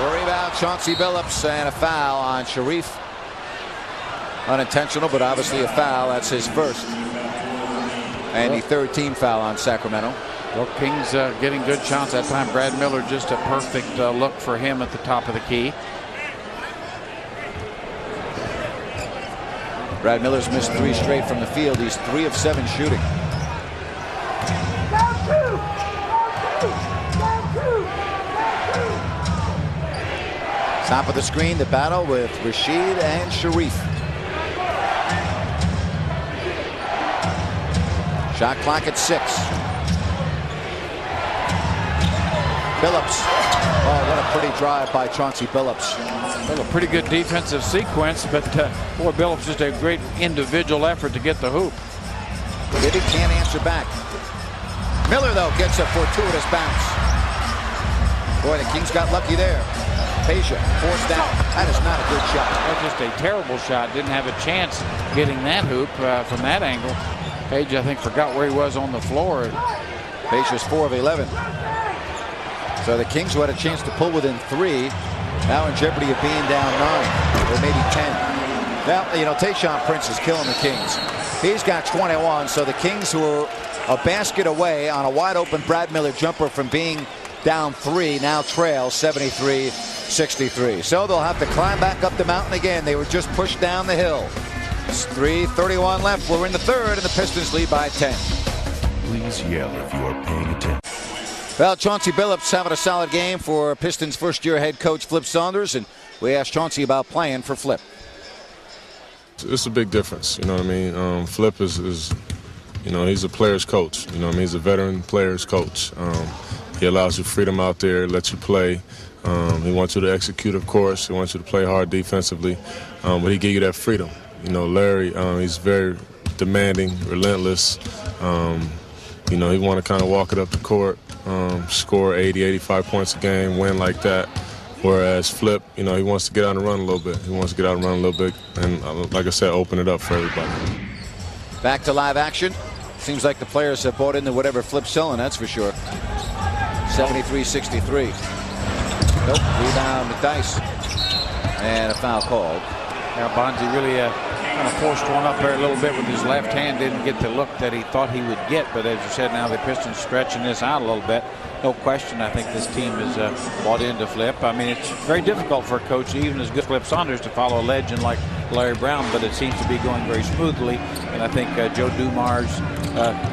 A rebound, Chauncey Billups, and a foul on Sharif. Unintentional, but obviously a foul. That's his first. And the 3rd team foul on Sacramento.
Well, Kings getting good shots that time. Brad Miller, just a perfect look for him at the top of the key.
Brad Miller's missed 3 straight from the field. He's 3 of 7 shooting. Top of the screen, the battle with Rashid and Sharif. Shot clock at 6. Billups. Oh, what a pretty drive by Chauncey Billups.
Well, a pretty good defensive sequence, but boy, Billups just a great individual effort to get the hoop.
Bibby can't answer back. Miller, though, gets a fortuitous bounce. Boy, the Kings got lucky there. Peja forced down. That is not a good shot.
That's just a terrible shot. Didn't have a chance getting that hoop from that angle. Peja, I think, forgot where he was on the floor.
Peja's 4 of 11. So the Kings, who had a chance to pull within 3, now in jeopardy of being down 9 or maybe 10. Now, you know, Tayshaun Prince is killing the Kings. He's got 21. So the Kings, who are a basket away on a wide open Brad Miller jumper from being down 3, now trail 73-63. So they'll have to climb back up the mountain again. They were just pushed down the hill. It's 3:31 left. We're in the third, and the Pistons lead by 10.
Please yell if you are paying attention.
Well, Chauncey Billups having a solid game for Pistons first-year head coach Flip Saunders, and we asked Chauncey about playing for Flip.
It's a big difference, you know what I mean? Flip is you know, he's a player's coach. You know what I mean? He's a veteran player's coach. He allows you freedom out there, lets you play. He wants you to execute, of course. He wants you to play hard defensively, but he gives you that freedom. You know, Larry, he's very demanding, relentless. You know, he want to kind of walk it up the court, score 80, 85 points a game, win like that. Whereas Flip, you know, he wants to get out and run a little bit. He wants to get out and run a little bit, and like I said, open it up for everybody.
Back to live action. Seems like the players have bought into whatever Flip's selling, that's for sure. 73-63. Nope, rebound McDyess. And a foul called.
Now Bonzi really kind of forced one up there a little bit with his left hand. Didn't get the look that he thought he would get. But as you said, now the Pistons stretching this out a little bit. No question, I think this team is bought into Flip. I mean, it's very difficult for a coach, even as good Flip Saunders, to follow a legend like Larry Brown, but it seems to be going very smoothly. And I think Joe Dumars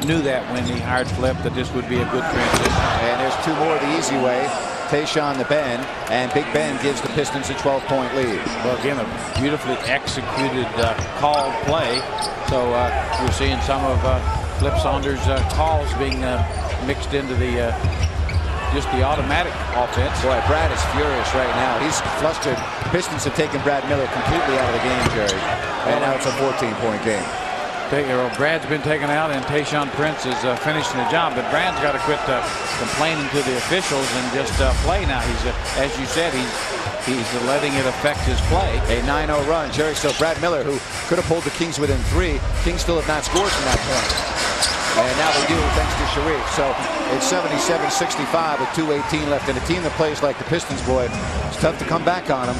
knew that when he hired Flip, that this would be a good transition.
And there's 2 more the easy way. Tayshaun to Ben, and Big Ben gives the Pistons a 12-point lead.
Well, again, a beautifully executed called play. So we're seeing some of Flip Saunders' calls being mixed into the just the automatic offense.
Boy, Brad is furious right now. He's flustered. The Pistons have taken Brad Miller completely out of the game, Jerry. And now it's a 14-point game.
Brad's been taken out, and Tayshaun Prince is finishing the job. But Brad's got to quit complaining to the officials and just play now. He's, as you said, he's letting it affect his play.
A 9-0 run, Jerry. So Brad Miller, who could have pulled the Kings within 3, Kings still have not scored from that point. And now they do, thanks to Sharif. So it's 77-65 with 2:18 left. And a team that plays like the Pistons, boy, it's tough to come back on them.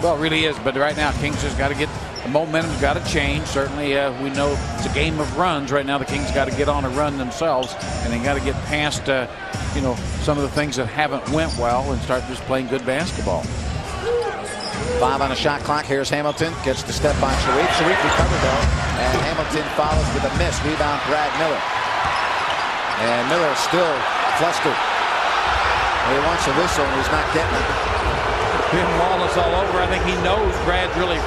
Well, it really is. But right now, Kings just got to get the momentum's got to change. Certainly, we know it's a game of runs. Right now, the Kings got to get on a run themselves, and they got to get past, you know, some of the things that haven't went well and start just playing good basketball.
5 on the shot clock. Here's Hamilton. Gets the step on Sharif. Sharif recovered, though. And Hamilton follows with a miss. Rebound, Brad Miller. And Miller is still flustered. He wants a whistle, and he's not getting it.
Ben Wallace all over. I think he knows Brad's really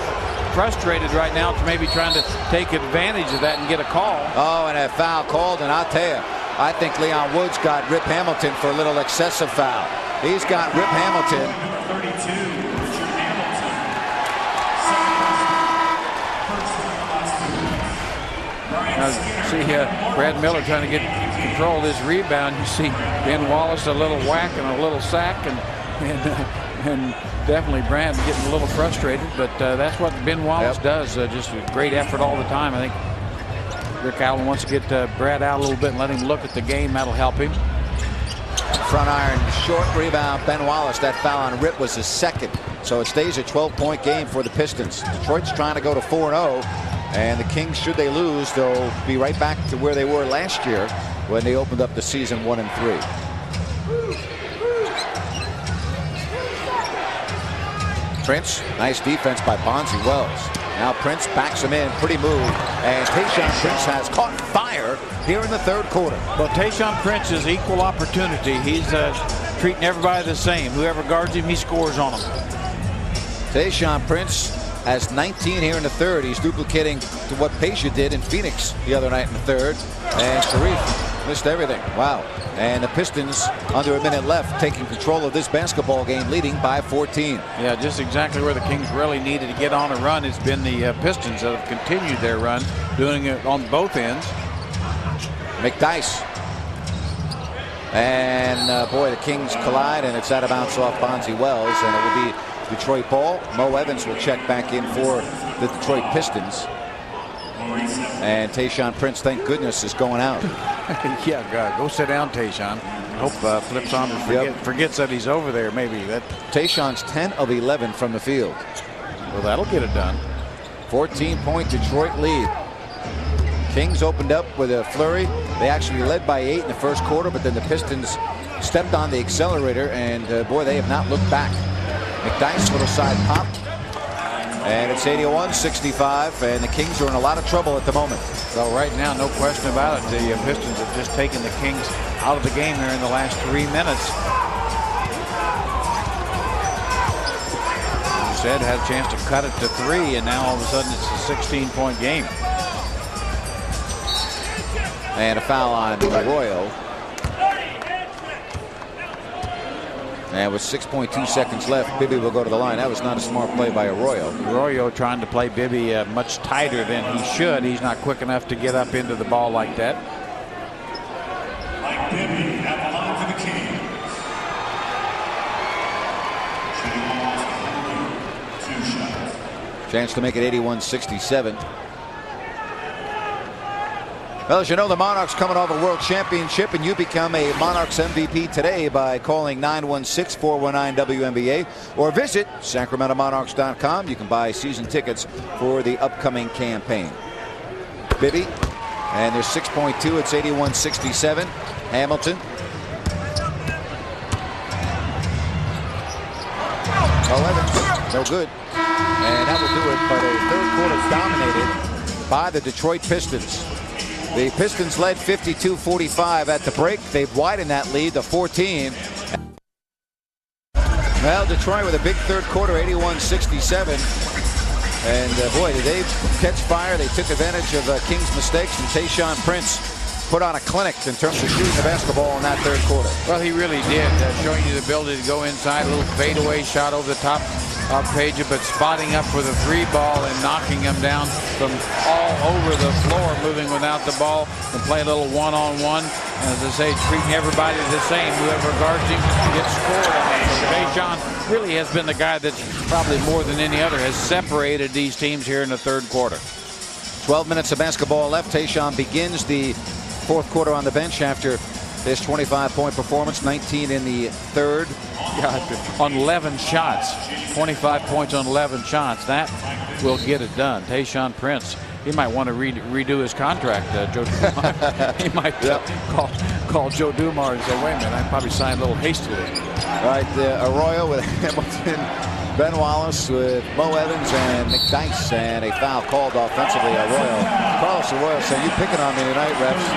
frustrated right now, to maybe trying to take advantage of that and get a call.
Oh, and a foul called, and I'll tell you, I think Leon Woods got Rip Hamilton for a little excessive foul. He's got Rip Hamilton.
Now, see Brad Miller trying to get control of this rebound. You see Ben Wallace a little whack and a little sack, and definitely Brad getting a little frustrated, but that's what Ben Wallace does. Just a great effort all the time. I think Rick Allen wants to get Brad out a little bit and let him look at the game. That'll help him.
Front iron, short rebound, Ben Wallace. That foul on Rip was his second. So it stays a 12-point game for the Pistons. Detroit's trying to go to 4-0. And the Kings, should they lose, they'll be right back to where they were last year when they opened up the season 1-3. Prince, nice defense by Bonzi Wells. Now Prince backs him in, pretty move, and Tayshaun Prince has caught fire here in the third quarter.
Well, Tayshaun Prince is equal opportunity. He's treating everybody the same. Whoever guards him, he scores on him.
Tayshaun Prince has 19 here in the third. He's duplicating to what Peja did in Phoenix the other night in the third. And Sharif missed everything. Wow. And the Pistons, under a minute left, taking control of this basketball game, leading by 14.
Yeah, just exactly where the Kings really needed to get on a run. It's been the Pistons that have continued their run, doing it on both ends.
McDyess. And boy, the Kings collide, and it's out of bounds off Bonzi Wells, and it will be Detroit ball. Mo Evans will check back in for the Detroit Pistons. And Tayshaun Prince, thank goodness, is going out.
Yeah, God, go sit down, Tayshaun. Hope Flip Saunders forgets that he's over there. Maybe that.
Tayshaun's 10 of 11 from the field.
Well, that'll get it done.
14-point Detroit lead. Kings opened up with a flurry. They actually led by 8 in the first quarter, but then the Pistons stepped on the accelerator, and boy, they have not looked back. McDyess, little side pop. And it's 81-65, and the Kings are in a lot of trouble at the moment.
Well, right now, no question about it. The Pistons have just taken the Kings out of the game here in the last 3 minutes. You said had a chance to cut it to 3, and now all of a sudden it's a 16-point game.
And a foul on Arroyo. And with 6.2 seconds left, Bibby will go to the line. That was not a smart play by Arroyo.
Arroyo trying to play Bibby much tighter than he should. He's not quick enough to get up into the ball like that.
Mike Bibby at the line for the Kings. 2 shots.
Chance to make it 81-67. Well, as you know, the Monarchs coming off a world championship, and you become a Monarchs MVP today by calling 916-419-WNBA or visit SacramentoMonarchs.com. You can buy season tickets for the upcoming campaign. Bibby, and there's 6.2. It's 81-67. Hamilton. Evans, no good. And that will do it, but a third quarter dominated by the Detroit Pistons. The Pistons led 52-45 at the break. They've widened that lead to 14. Well, Detroit with a big third quarter, 81-67. And boy, did they catch fire. They took advantage of King's mistakes, and Tayshaun Prince put on a clinic in terms of shooting the basketball in that third quarter.
Well, he really did, showing you the ability to go inside, a little fadeaway shot over the top of Page, but spotting up for the 3-ball and knocking him down from all over the floor, moving without the ball, and play a little one-on-one. And as I say, treating everybody the same. Whoever guards him gets scored on. So Tayshaun really has been the guy that's probably more than any other has separated these teams here in the third quarter.
12 minutes of basketball left. Tayshaun begins the fourth quarter on the bench after this 25-point performance, 19 in the third.
God, on 11 shots, 25 points on 11 shots. That will get it done. Tayshaun Prince, he might want to redo his contract, Joe Dumars. He might call Joe Dumars and say, wait a minute, I probably signed a little hastily.
All right, Arroyo with Hamilton, Ben Wallace with Mo Evans and McDyess, and a foul called offensively. Carlos Arroyo said, you picking on me tonight, refs.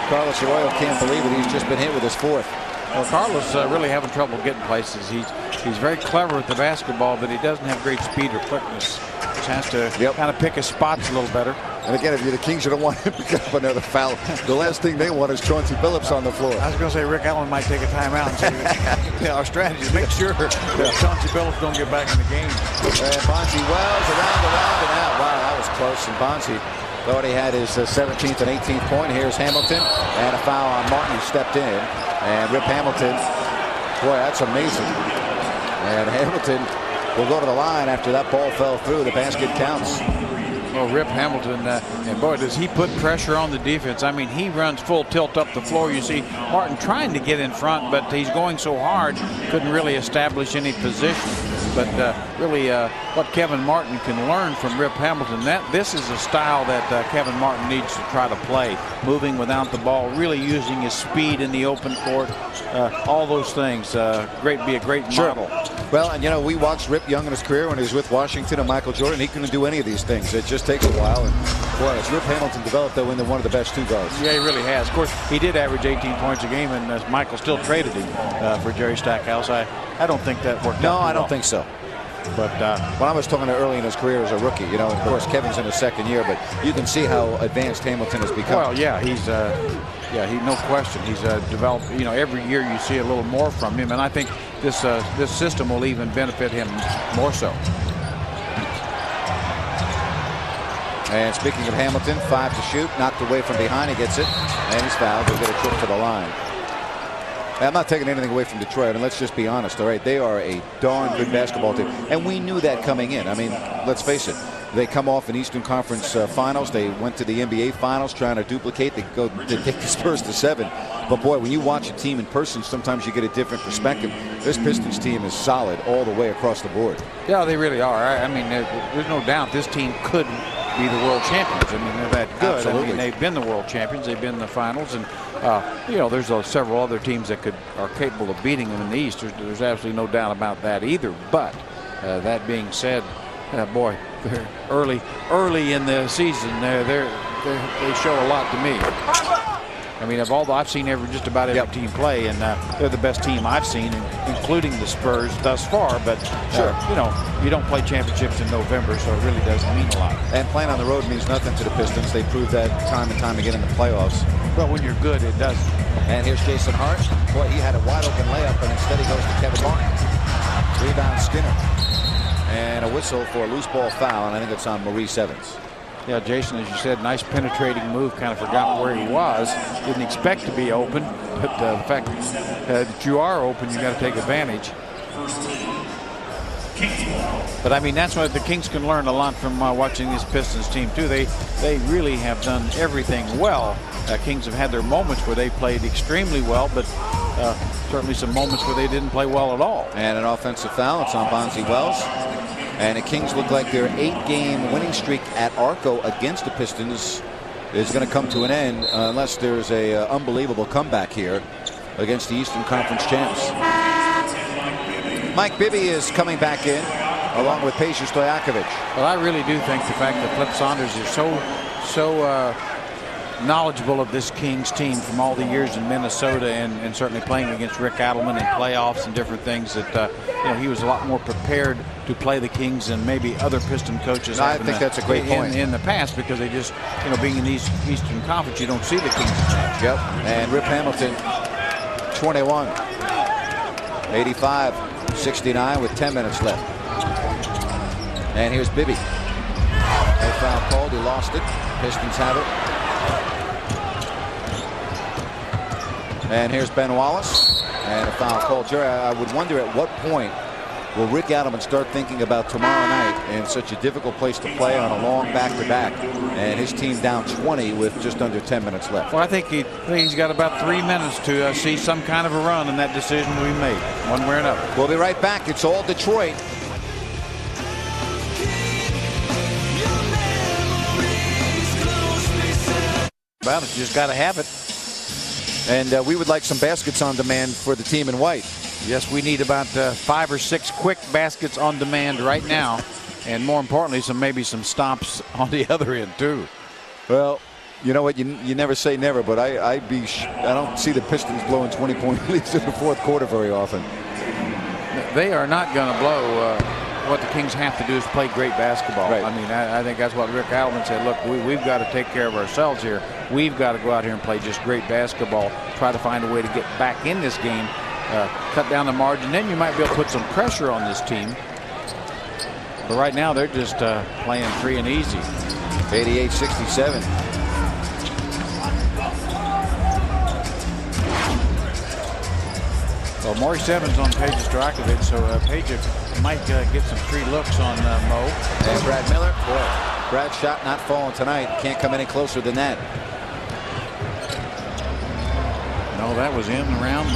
Carlos Arroyo can't believe it. He's just been hit with his fourth.
Well, Carlos really having trouble getting places. He's very clever with the basketball, but he doesn't have great speed or quickness. Just has to kind of pick his spots a little better.
And again, if you're the Kings, you don't want him to pick up another foul. The last thing they want is Chauncey Billups on the floor.
I was going to say Rick Allen might take a timeout and say, our strategy is make sure that Chauncey Billups don't get back in the game.
And Bonzi Wells around and out. Wow, that was close. And Bonzi thought he had his 17th and 18th point. Here's Hamilton, and a foul on Martin, who stepped in. And Rip Hamilton, boy, that's amazing. And Hamilton will go to the line after that ball fell through. The basket counts.
Well, Rip Hamilton, and boy, does he put pressure on the defense. I mean, he runs full tilt up the floor. You see Martin trying to get in front, but he's going so hard, couldn't really establish any position. But really what Kevin Martin can learn from Rip Hamilton, this is a style that Kevin Martin needs to try to play, moving without the ball, really using his speed in the open court, all those things. Be a great model.
Well, and you know, we watched Rip young in his career when he was with Washington and Michael Jordan. He couldn't do any of these things. It just takes a while. And boy, as Rip Hamilton developed, though, into one of the best 2 guards.
Yeah, he really has. Of course, he did average 18 points a game, and Michael still traded him for Jerry Stackhouse. I don't think that worked out.
No, I don't think so. But when I was talking to early in his career as a rookie, you know, of course, Kevin's in his second year, but you can see how advanced Hamilton has become.
Well, yeah, he's no question. He's developed. You know, every year you see a little more from him, and I think this system will even benefit him more so.
And speaking of Hamilton, 5 to shoot, knocked away from behind. He gets it, and he's fouled. He'll get a trip to the line. I'm not taking anything away from Detroit, and let's just be honest, all right? They are a darn good basketball team, and we knew that coming in. I mean, let's face it. They come off an Eastern Conference Finals. They went to the NBA Finals trying to duplicate. They take the Spurs to 7. But, boy, when you watch a team in person, sometimes you get a different perspective. This Pistons team is solid all the way across the board.
Yeah, they really are. I mean, there's no doubt this team could be the world champions. I mean, they're that good.
Absolutely.
I mean, they've been the world champions. They've been in the finals. And, you know, there's several other teams that are capable of beating them in the East. There's absolutely no doubt about that either. But that being said, boy, they're early in the season. They show a lot to me. I mean, I've seen just about every team play, and they're the best team I've seen, including the Spurs thus far. But you know, you don't play championships in November, so it really doesn't mean a lot.
And playing on the road means nothing to the Pistons. They proved that time and time again in the playoffs.
Well, when you're good, it does.
And here's Jason Hart. Boy, he had a wide open layup, and instead he goes to Kevin Martin. Rebound Skinner. And a whistle for a loose ball foul, and I think it's on Maurice Evans.
Yeah, Jason, as you said, nice penetrating move. Kind of forgot where he was. Didn't expect to be open, but the fact that you are open, you got to take advantage. But I mean, that's what the Kings can learn a lot from watching this Pistons team too. They really have done everything well. Kings have had their moments where they played extremely well, but certainly some moments where they didn't play well at all.
And an offensive foul. It's on Bonzi Wells. And the Kings look like their 8-game winning streak at Arco against the Pistons is going to come to an end unless there's a unbelievable comeback here against the Eastern Conference champs. Mike Bibby is coming back in along with Peja Stojakovic.
Well, I really do think the fact that Flip Saunders is so knowledgeable of this Kings team from all the years in Minnesota and certainly playing against Rick Adelman in playoffs and different things, that you know, he was a lot more prepared to play the Kings than maybe other Piston coaches.
I think that's a great point
in the past, because they just, you know, being in these Eastern Conference, you don't see the Kings.
Yep. And Rip Hamilton, 21, 85, 69 with 10 minutes left. And here's Bibby. No foul called. He lost it. Pistons have it. And here's Ben Wallace, and a foul called. Jerry, I would wonder at what point will Rick Adelman start thinking about tomorrow night in such a difficult place to play on a long back-to-back, and his team down 20 with just under 10 minutes left.
Well, I think he's got about 3 minutes to see some kind of a run, and that decision will be made one way or another.
We'll be right back. It's all Detroit.
Well, you just got to have it.
And we would like some baskets on demand for the team in white.
Yes, we need about 5 or 6 quick baskets on demand right now. And more importantly, maybe some stops on the other end, too.
Well, you know what? You never say never, but I don't see the Pistons blowing 20-point leads in the fourth quarter very often.
They are not going to blow. What the Kings have to do is play great basketball.
Right.
I mean, I think that's what Rick Adelman said. Look, we've got to take care of ourselves here. We've got to go out here and play just great basketball, try to find a way to get back in this game, cut down the margin. Then you might be able to put some pressure on this team. But right now, they're just playing free and easy.
88-67.
Well, Maurice Evans on Peja Stojakovic, so Peja might get some free looks on Mo.
And Brad Miller, boy, Brad's shot not falling tonight. Can't come any closer than that.
No, that was in the round.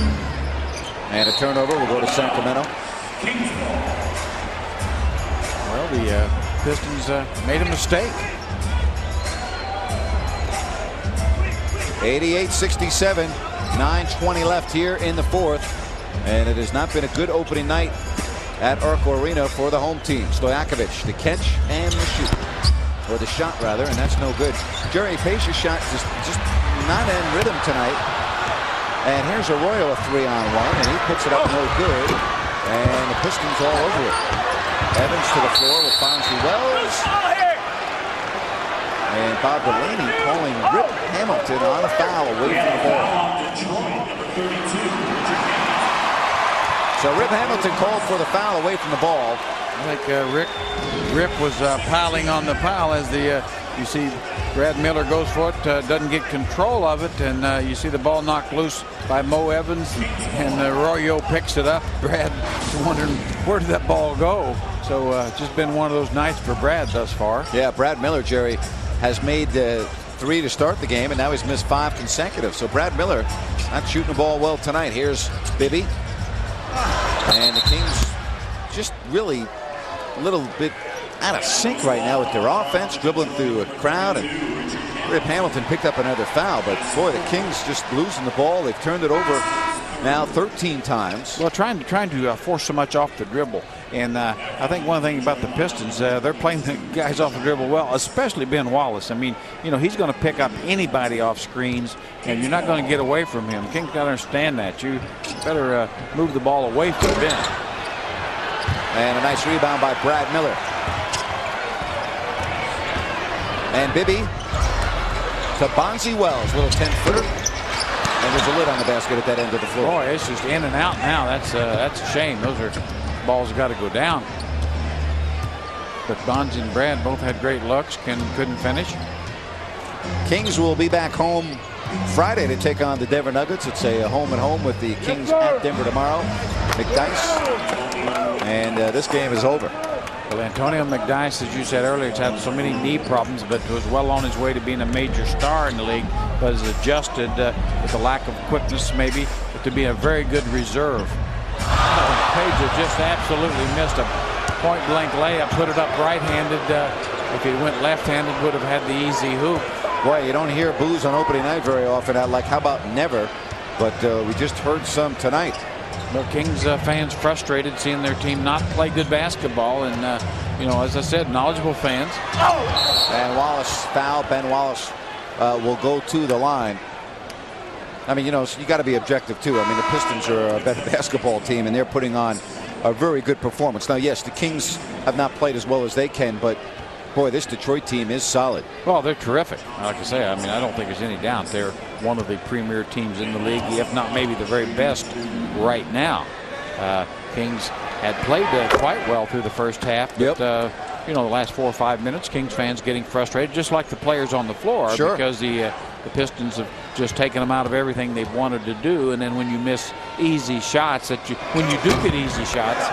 And a turnover will go to Sacramento.
Well, the Pistons made a mistake.
88-67, 9:20 left here in the fourth. And it has not been a good opening night at Arco Arena for the home team. Stojakovic, the catch and the shoot. Or the shot, rather, and that's no good. Jerry Peja's shot just not in rhythm tonight. And here's Arroyo, a 3-on-1, and he puts it up no good. And the Pistons all over it. Evans to the floor with Bonzi Wells. And Bob Delaney calling Rip Hamilton on a foul away from the ball. So Rip Hamilton called for the foul away from the ball.
I think Rip was piling on the pile as the You see Brad Miller goes for it, doesn't get control of it, and you see the ball knocked loose by Mo Evans, and Arroyo picks it up. Brad is wondering, where did that ball go? So just been one of those nights for Brad thus far.
Yeah, Brad Miller, Jerry, has made 3 to start the game, and now he's missed 5 consecutive. So Brad Miller not shooting the ball well tonight. Here's Bibby. And the Kings just really a little bit out of sync right now with their offense, dribbling through a crowd, and Rip Hamilton picked up another foul. But boy, the Kings just losing the ball. They've turned it over now 13 times.
Well, trying to force so much off the dribble. And I think one thing about the Pistons, they're playing the guys off the dribble well, especially Ben Wallace. I mean, you know, he's going to pick up anybody off screens, and you're not going to get away from him. Kings got to understand that. You better move the ball away from Ben.
And a nice rebound by Brad Miller. And Bibby to Bonzi Wells, little 10-footer. And there's a lid on the basket at that end of the floor.
Boy, it's just in and out now. That's a shame. Those are balls got to go down. But Bonzi and Brad both had great looks, couldn't finish.
Kings will be back home Friday to take on the Denver Nuggets. It's a home and home with the Kings at Denver tomorrow. McDyess. And this game is over.
Well, Antonio McDyess, as you said earlier, has had so many knee problems, but was well on his way to being a major star in the league, but has adjusted with the lack of quickness maybe to be a very good reserve. Page just absolutely missed a point-blank layup, put it up right-handed. If he went left-handed, would have had the easy hoop.
Boy, you don't hear boos on opening night very often. Like, how about never? But we just heard some tonight.
Well, Kings fans frustrated seeing their team not play good basketball, and you know, as I said, knowledgeable fans.
And Wallace foul. Ben Wallace will go to the line. I mean, you know, you got to be objective too. I mean, the Pistons are a better basketball team, and they're putting on a very good performance. Now, yes, the Kings have not played as well as they can, but boy, this Detroit team is solid.
Well, they're terrific. Like I say, I mean, I don't think there's any doubt they're one of the premier teams in the league, if not maybe the very best right now. Kings had played quite well through the first half, but you know, the last 4 or 5 minutes, Kings fans getting frustrated, just like the players on the floor, because the Pistons have just taken them out of everything they've wanted to do. And then when you miss easy shots, when you do get easy shots,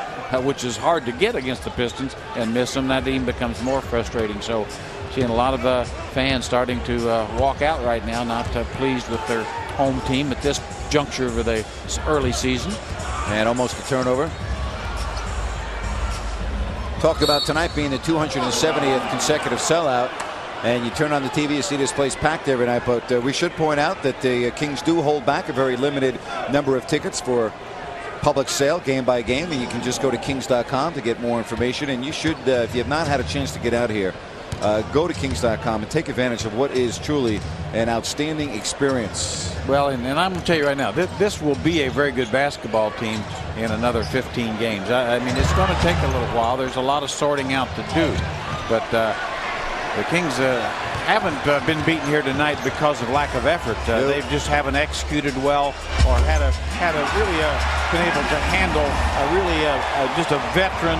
which is hard to get against the Pistons, and miss them, that even becomes more frustrating. So seeing a lot of fans starting to walk out right now, not pleased with their home team at this juncture of the early season.
And almost a turnover. Talked about tonight being the 270th consecutive sellout. And you turn on the TV, you see this place packed every night. But we should point out that the Kings do hold back a very limited number of tickets for public sale, game by game. And you can just go to kings.com to get more information. And you should, if you have not had a chance to get out here, go to kings.com and take advantage of what is truly an outstanding experience.
Well, and I'm going to tell you right now, this will be a very good basketball team in another 15 games. I mean, it's going to take a little while. There's a lot of sorting out to do. But the Kings haven't been beaten here tonight because of lack of effort. They just haven't executed well, or had a really been able to handle a really just a veteran,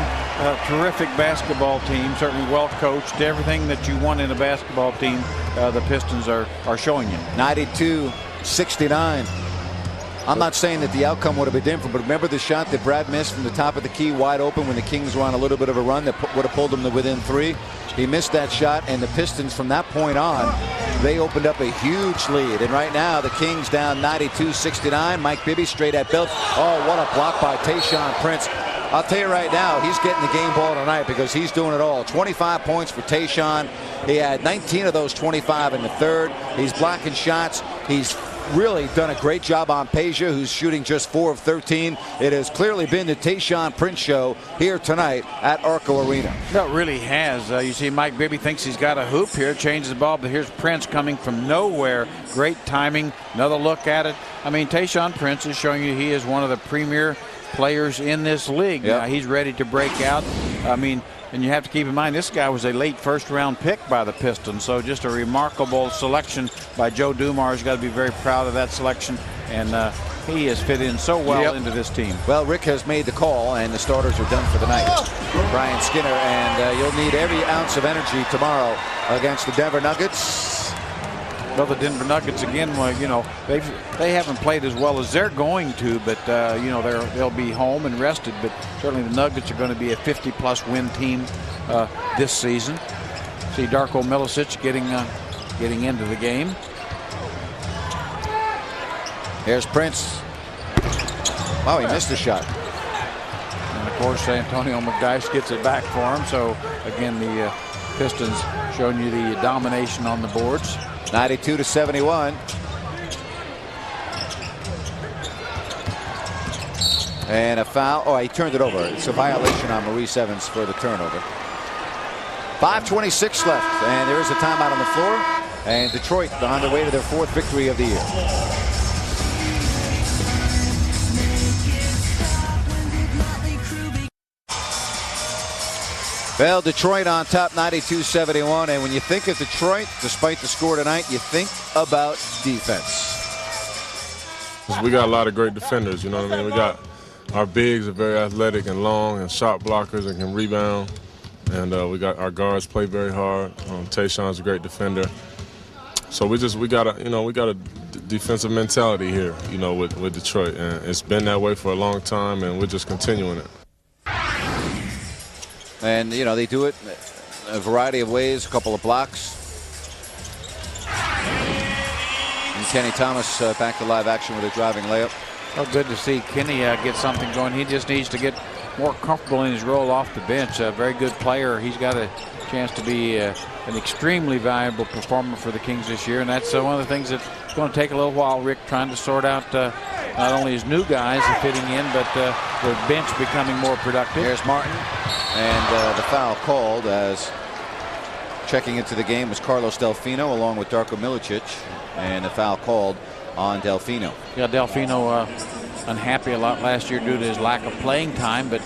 terrific basketball team. Certainly well coached. Everything that you want in a basketball team, the Pistons are showing you.
92-69. I'm not saying that the outcome would have been different, but remember the shot that Brad missed from the top of the key wide open when the Kings were on a little bit of a run that would have pulled them to within 3? He missed that shot, and the Pistons from that point on, they opened up a huge lead. And right now the Kings down 92-69. Mike Bibby straight at Billups. Oh, what a block by Tayshaun Prince. I'll tell you right now, he's getting the game ball tonight because he's doing it all. 25 points for Tayshaun. He had 19 of those 25 in the third. He's blocking shots. He's really done a great job on Peja, who's shooting just 4 of 13. It has clearly been the Tayshaun Prince show here tonight at Arco Arena.
No, it really has. You see Mike Bibby thinks he's got a hoop here, changes the ball, but here's Prince coming from nowhere. Great timing. Another look at it. I mean, Tayshaun Prince is showing you he is one of the premier players in this league.
Yep.
Now he's ready to break out. I mean, And you have to keep in mind, this guy was a late first-round pick by the Pistons, so just a remarkable selection by Joe Dumars. Got to be very proud of that selection, and he has fit in so well into this team.
Well, Rick has made the call, and the starters are done for the night. Brian Skinner, and you'll need every ounce of energy tomorrow against the Denver Nuggets.
Well, the Denver Nuggets again. Well, you know, they haven't played as well as they're going to, but you know, they'll be home and rested. But certainly the Nuggets are going to be a 50-plus win team this season. See Darko Milicic getting into the game.
Here's Prince. Wow, he missed the shot.
And of course, Antonio McDyess gets it back for him. So again, the Pistons showing you the domination on the boards.
92-71. And a foul. Oh, he turned it over. It's a violation on Maurice Evans for the turnover. 5:26 left, and there is a timeout on the floor. And Detroit on their way to their 4th victory of the year. Well, Detroit on top, 92-71. And when you think of Detroit, despite the score tonight, you think about defense.
We got a lot of great defenders, you know what I mean? We got our bigs are very athletic and long and shot blockers and can rebound. And we got our guards play very hard. Tayshaun's a great defender. So we got a defensive mentality here, you know, with Detroit. And it's been that way for a long time, and we're just continuing it.
And, you know, they do it a variety of ways, a couple of blocks. And Kenny Thomas back to live action with a driving layup.
Oh, good to see Kenny get something going. He just needs to get more comfortable in his role off the bench. A very good player. He's got a chance to be an extremely valuable performer for the Kings this year, and that's one of the things that's going to take a little while. Rick trying to sort out not only his new guys fitting in, but the bench becoming more productive.
Here's Martin, and the foul called as checking into the game was Carlos Delfino along with Darko Milicic, and the foul called on Delfino.
Yeah, Delfino unhappy a lot last year due to his lack of playing time, but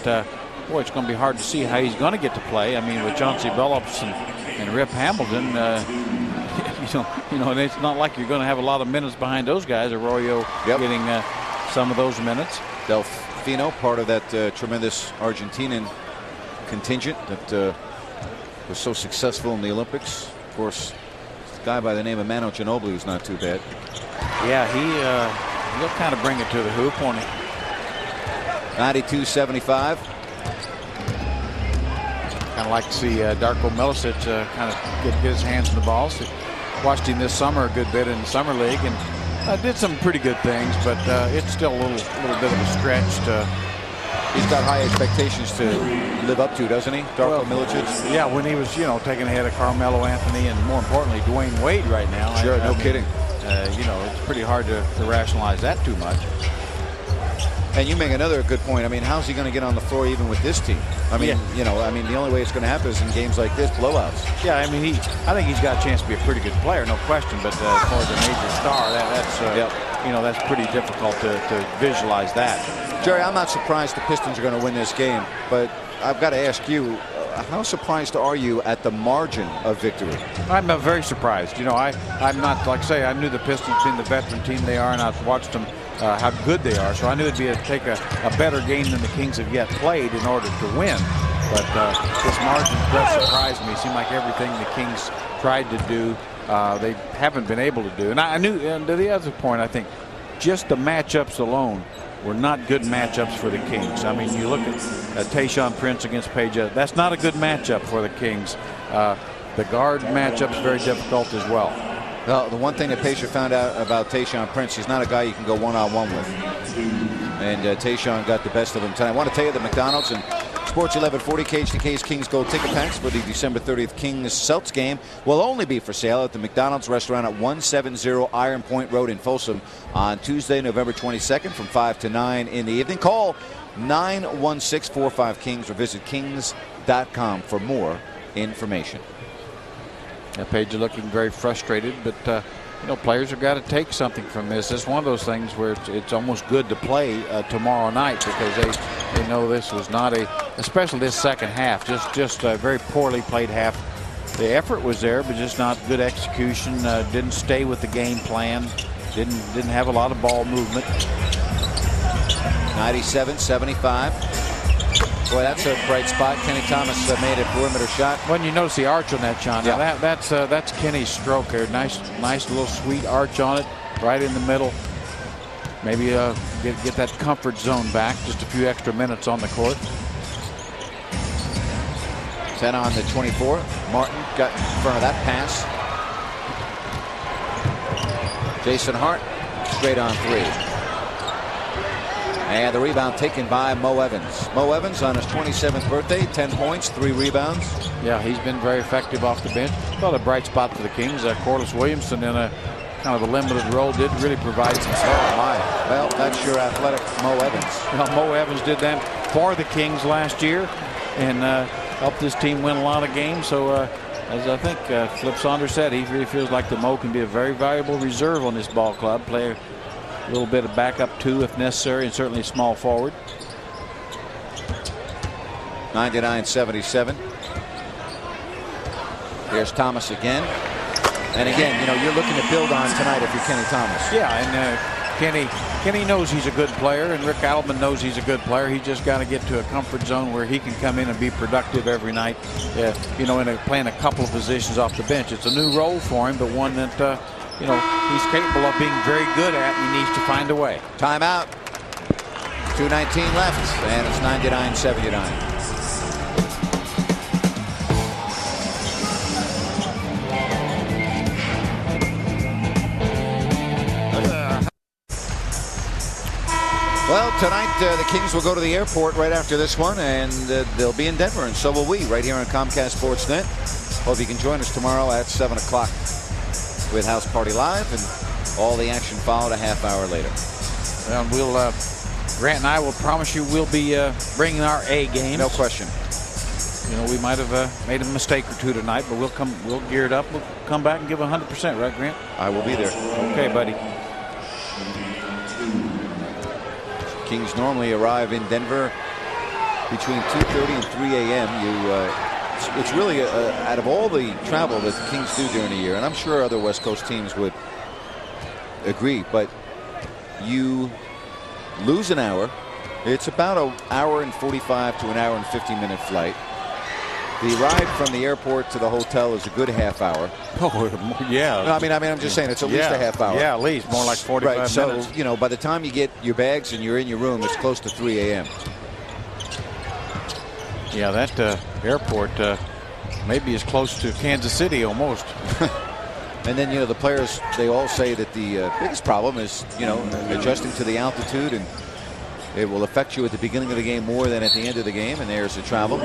boy, it's going to be hard to see how he's going to get to play. I mean, with Chauncey Billups and Rip Hamilton, you know, and it's not like you're going to have a lot of minutes behind those guys. Arroyo getting some of those minutes.
Delfino, part of that tremendous Argentinian contingent that was so successful in the Olympics. Of course, a guy by the name of Manu Ginobili who's not too bad.
Yeah, he'll kind of bring it to the hoop, won't he?
92-75.
Kind of like to see Darko Milicic kind of get his hands on the ball. So watched him this summer a good bit in the summer league and did some pretty good things, but it's still a little bit of a stretch.
He's got high expectations to live up to, doesn't he, Darko Milicic?
Yeah, when he was, taking ahead of Carmelo Anthony and more importantly Dwayne Wade right now.
Sure, no kidding.
It's pretty hard to rationalize that too much.
And you make another good point. I mean, how's he going to get on the floor even with this team? I mean, the only way it's going to happen is in games like this, blowouts.
Yeah, I mean, I think he's got a chance to be a pretty good player, no question. But as far as a major star, that's pretty difficult to visualize that.
Jerry, I'm not surprised the Pistons are going to win this game, but I've got to ask you, how surprised are you at the margin of victory?
I'm very surprised. I'm not, like I say, I knew the Pistons being the veteran team they are, and I've watched them how good they are. So I knew it'd take a better game than the Kings have yet played in order to win. But this margin does surprise me. It seemed like everything the Kings tried to do, they haven't been able to do. And I knew, and to the other point, I think just the matchups alone were not good matchups for the Kings. I mean, you look at Tayshaun Prince against Page. That's not a good matchup for the Kings. The guard matchup's very difficult as well.
Well, the one thing that Paige found out about Tayshaun Prince, he's not a guy you can go one-on-one with. And Tayshaun got the best of him tonight. I want to tell you that McDonald's and Sports 1140 KHTK's Kings Gold ticket packs for the December 30th Kings Celts game will only be for sale at the McDonald's restaurant at 170 Iron Point Road in Folsom on Tuesday, November 22nd from 5 to 9 in the evening. Call 916-45-KINGS or visit kings.com for more information.
Page looking very frustrated, but you know, players have got to take something from this. It's one of those things where it's almost good to play tomorrow night, because they know this was not especially this second half, just a very poorly played half. The effort was there, but just not good execution. Didn't stay with the game plan. Didn't have a lot of ball movement.
97-75. Boy, that's a bright spot. Kenny Thomas made a perimeter shot.
When you notice the arch on that, John,
yeah.
that's Kenny's stroke there. Nice little sweet arch on it, right in the middle. Maybe get that comfort zone back. Just a few extra minutes on the court.
10 on the 24. Martin got in front of that pass. Jason Hart straight on three. And the rebound taken by Mo Evans. Mo Evans on his 27th birthday, 10 points, 3 rebounds.
Yeah, he's been very effective off the bench. Well, a bright spot for the Kings. Corliss Williamson in a kind of a limited role did really provide some support.
Oh my. Well, that's your athletic Mo Evans.
Well, Mo Evans did that for the Kings last year and helped this team win a lot of games. So as I think Flip Saunders said, he really feels like the Mo can be a very valuable reserve on this ball club. Play a little bit of backup too if necessary, and certainly small forward.
99-77. Here's Thomas again. And again, you know, you're looking to build on tonight if you're Kenny Thomas.
Yeah, and Kenny knows he's a good player, and Rick Adelman knows he's a good player. He just got to get to a comfort zone where he can come in and be productive every night. You know, playing a couple of positions off the bench. It's a new role for him, but one that you know, he's capable of being very good at, and he needs to find a way.
Timeout. 2:19 left, and it's 99-79. Well, tonight the Kings will go to the airport right after this one, and they'll be in Denver, and so will we, right here on Comcast Sportsnet. Hope you can join us tomorrow at 7 o'clock with House Party Live, and all the action followed a half hour later.
Well, we'll Grant and I will promise you we'll be bringing our A game.
No question.
You know, we might have made a mistake or two tonight, but we'll gear it up. We'll come back and give 100%, right, Grant?
I will be there.
Okay, buddy.
Kings normally arrive in Denver between 2:30 and 3 a.m. It's really out of all the travel that the Kings do during the year, and I'm sure other West Coast teams would agree, but you lose an hour. It's about an hour and 45 to an hour and 50-minute flight. The ride from the airport to the hotel is a good half hour.
Oh, yeah.
No, I mean, I'm just saying it's at least a half hour.
Yeah, at least more like 45
minutes. So, you know, by the time you get your bags and you're in your room, it's close to 3 a.m.
Yeah, that airport maybe is close to Kansas City almost.
And then, you know, the players, they all say that the biggest problem is, you know, adjusting to the altitude, and it will affect you at the beginning of the game more than at the end of the game. And there's the travel.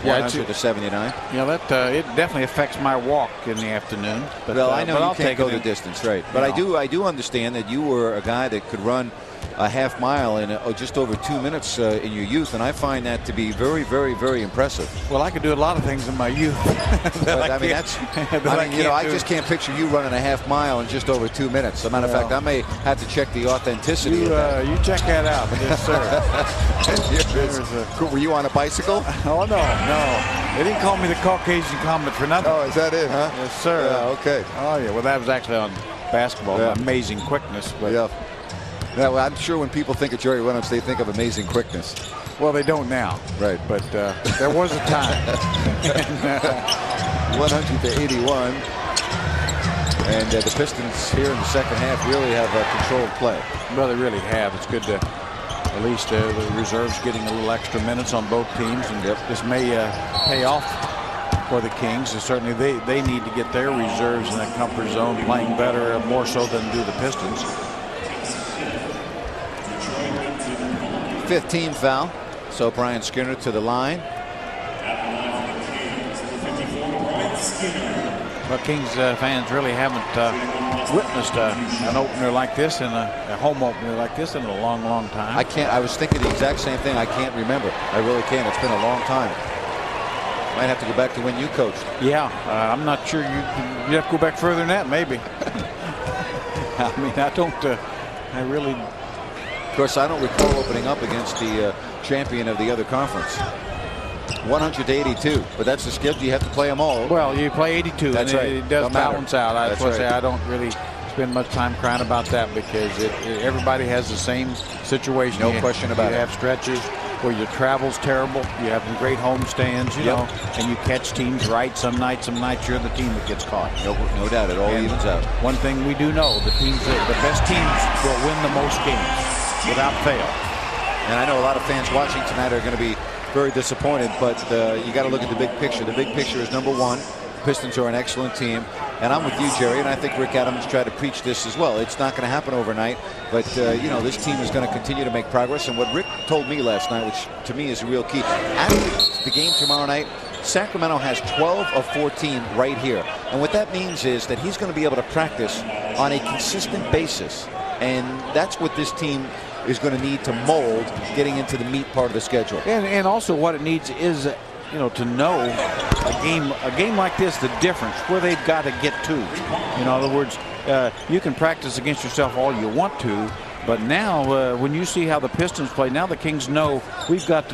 100 to 79.
Yeah, that it definitely affects my walk in the afternoon. But,
well, I know you
I'll
can't go the distance, right? But I do understand that you were a guy that could run a half mile in just over 2 minutes in your youth, and I find that to be very, very, very impressive.
Well, I could do a lot of things in my youth.
I mean, I just can't picture you running a half mile in just over 2 minutes. As a matter of fact, I may have to check the authenticity of that.
You check that out, yes, sir.
Were you on a bicycle?
Oh, no. They didn't call me the Caucasian Comet for nothing.
Oh, is that it, huh?
Yes, sir.
Yeah, okay.
Oh, yeah. Well, that was actually on basketball. Yeah. Amazing quickness. But
yeah. Yeah, well, I'm sure when people think of Jerry Reynolds, they think of amazing quickness.
Well, they don't now.
Right.
But there was a time.
100 to 81. And the Pistons here in the second half really have controlled play.
Well, they really have. It's good to at least the reserves getting a little extra minutes on both teams. And this may pay off for the Kings. And certainly they need to get their reserves in that comfort zone playing better, more so than do the Pistons.
15 foul. So Brian Skinner to the line.
Well, Kings fans really haven't witnessed an opener like this and a home opener like this in a long, long time.
I was thinking the exact same thing. I can't remember. I really can't. It's been a long time. Might have to go back to when you coached.
Yeah, I'm not sure you have to go back further than that, maybe. I mean, I really.
Of course, I don't recall opening up against the champion of the other conference. 182, but that's the schedule. You have to play them all.
Well, you play 82,
that's
and
right.
it does balance out. I
right.
say I don't really spend much time crying about that because everybody has the same situation.
No question about it.
You have stretches where your travel's terrible. You have great home stands, you know, and you catch teams right. Some nights you're the team that gets caught.
No doubt, it all evens out.
One thing we do know: the best teams will win the most games without fail.
And I know a lot of fans watching tonight are going to be very disappointed, but you got to look at the big picture. The big picture is, number one, Pistons are an excellent team, and I'm with you, Jerry, and I think Rick Adams tried to preach this as well. It's not going to happen overnight, but you know, this team is going to continue to make progress. And what Rick told me last night, which to me is a real key, after the game tomorrow night, Sacramento has 12 of 14 right here, and what that means is that he's going to be able to practice on a consistent basis, and that's what this team is going to need to mold getting into the meat part of the schedule.
And also what it needs is, you know, to know a game like this, the difference, where they've got to get to. In other words, you can practice against yourself all you want to, but now when you see how the Pistons play, now the Kings know we have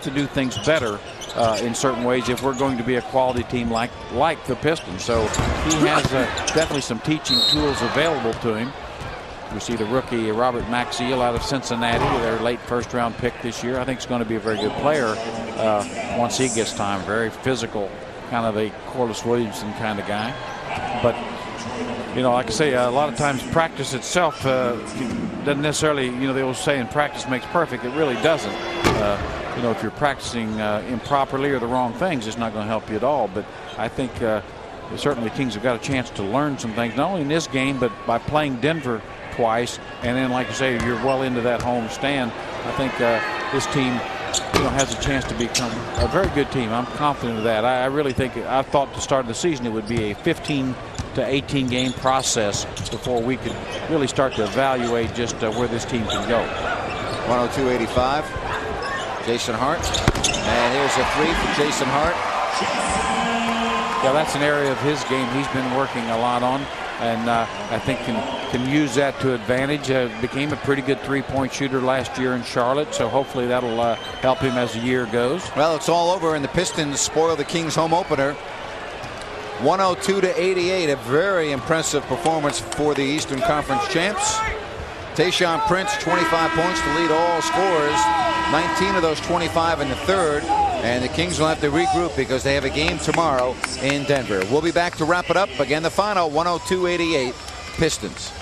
to do things better in certain ways if we're going to be a quality team like the Pistons. So he has definitely some teaching tools available to him. We see the rookie Robert Maxiel out of Cincinnati, their late first-round pick this year. I think he's going to be a very good player once he gets time. Very physical, kind of a Corliss Williamson kind of guy. But, you know, like I say, a lot of times practice itself doesn't necessarily, you know, they will say in practice makes perfect. It really doesn't. You know, if you're practicing improperly or the wrong things, it's not going to help you at all. But I think certainly the Kings have got a chance to learn some things, not only in this game, but by playing Denver twice, and then, like you say, you're well into that home stand. I think this team, you know, has a chance to become a very good team. I'm confident of that. I really think, I thought at the start of the season it would be a 15 to 18 game process before we could really start to evaluate just where this team can go.
102-85. Jason Hart, and here's a three for Jason Hart.
Yeah, that's an area of his game he's been working a lot on, and I think can use that to advantage. Became a pretty good three-point shooter last year in Charlotte, so hopefully that'll help him as the year goes.
Well, it's all over, and the Pistons spoil the Kings' home opener. 102-88, a very impressive performance for the Eastern Conference champs. Tayshaun Prince, 25 points to lead all scorers, 19 of those 25 in the third. And the Kings will have to regroup because they have a game tomorrow in Denver. We'll be back to wrap it up. Again, the final, 102-88, Pistons.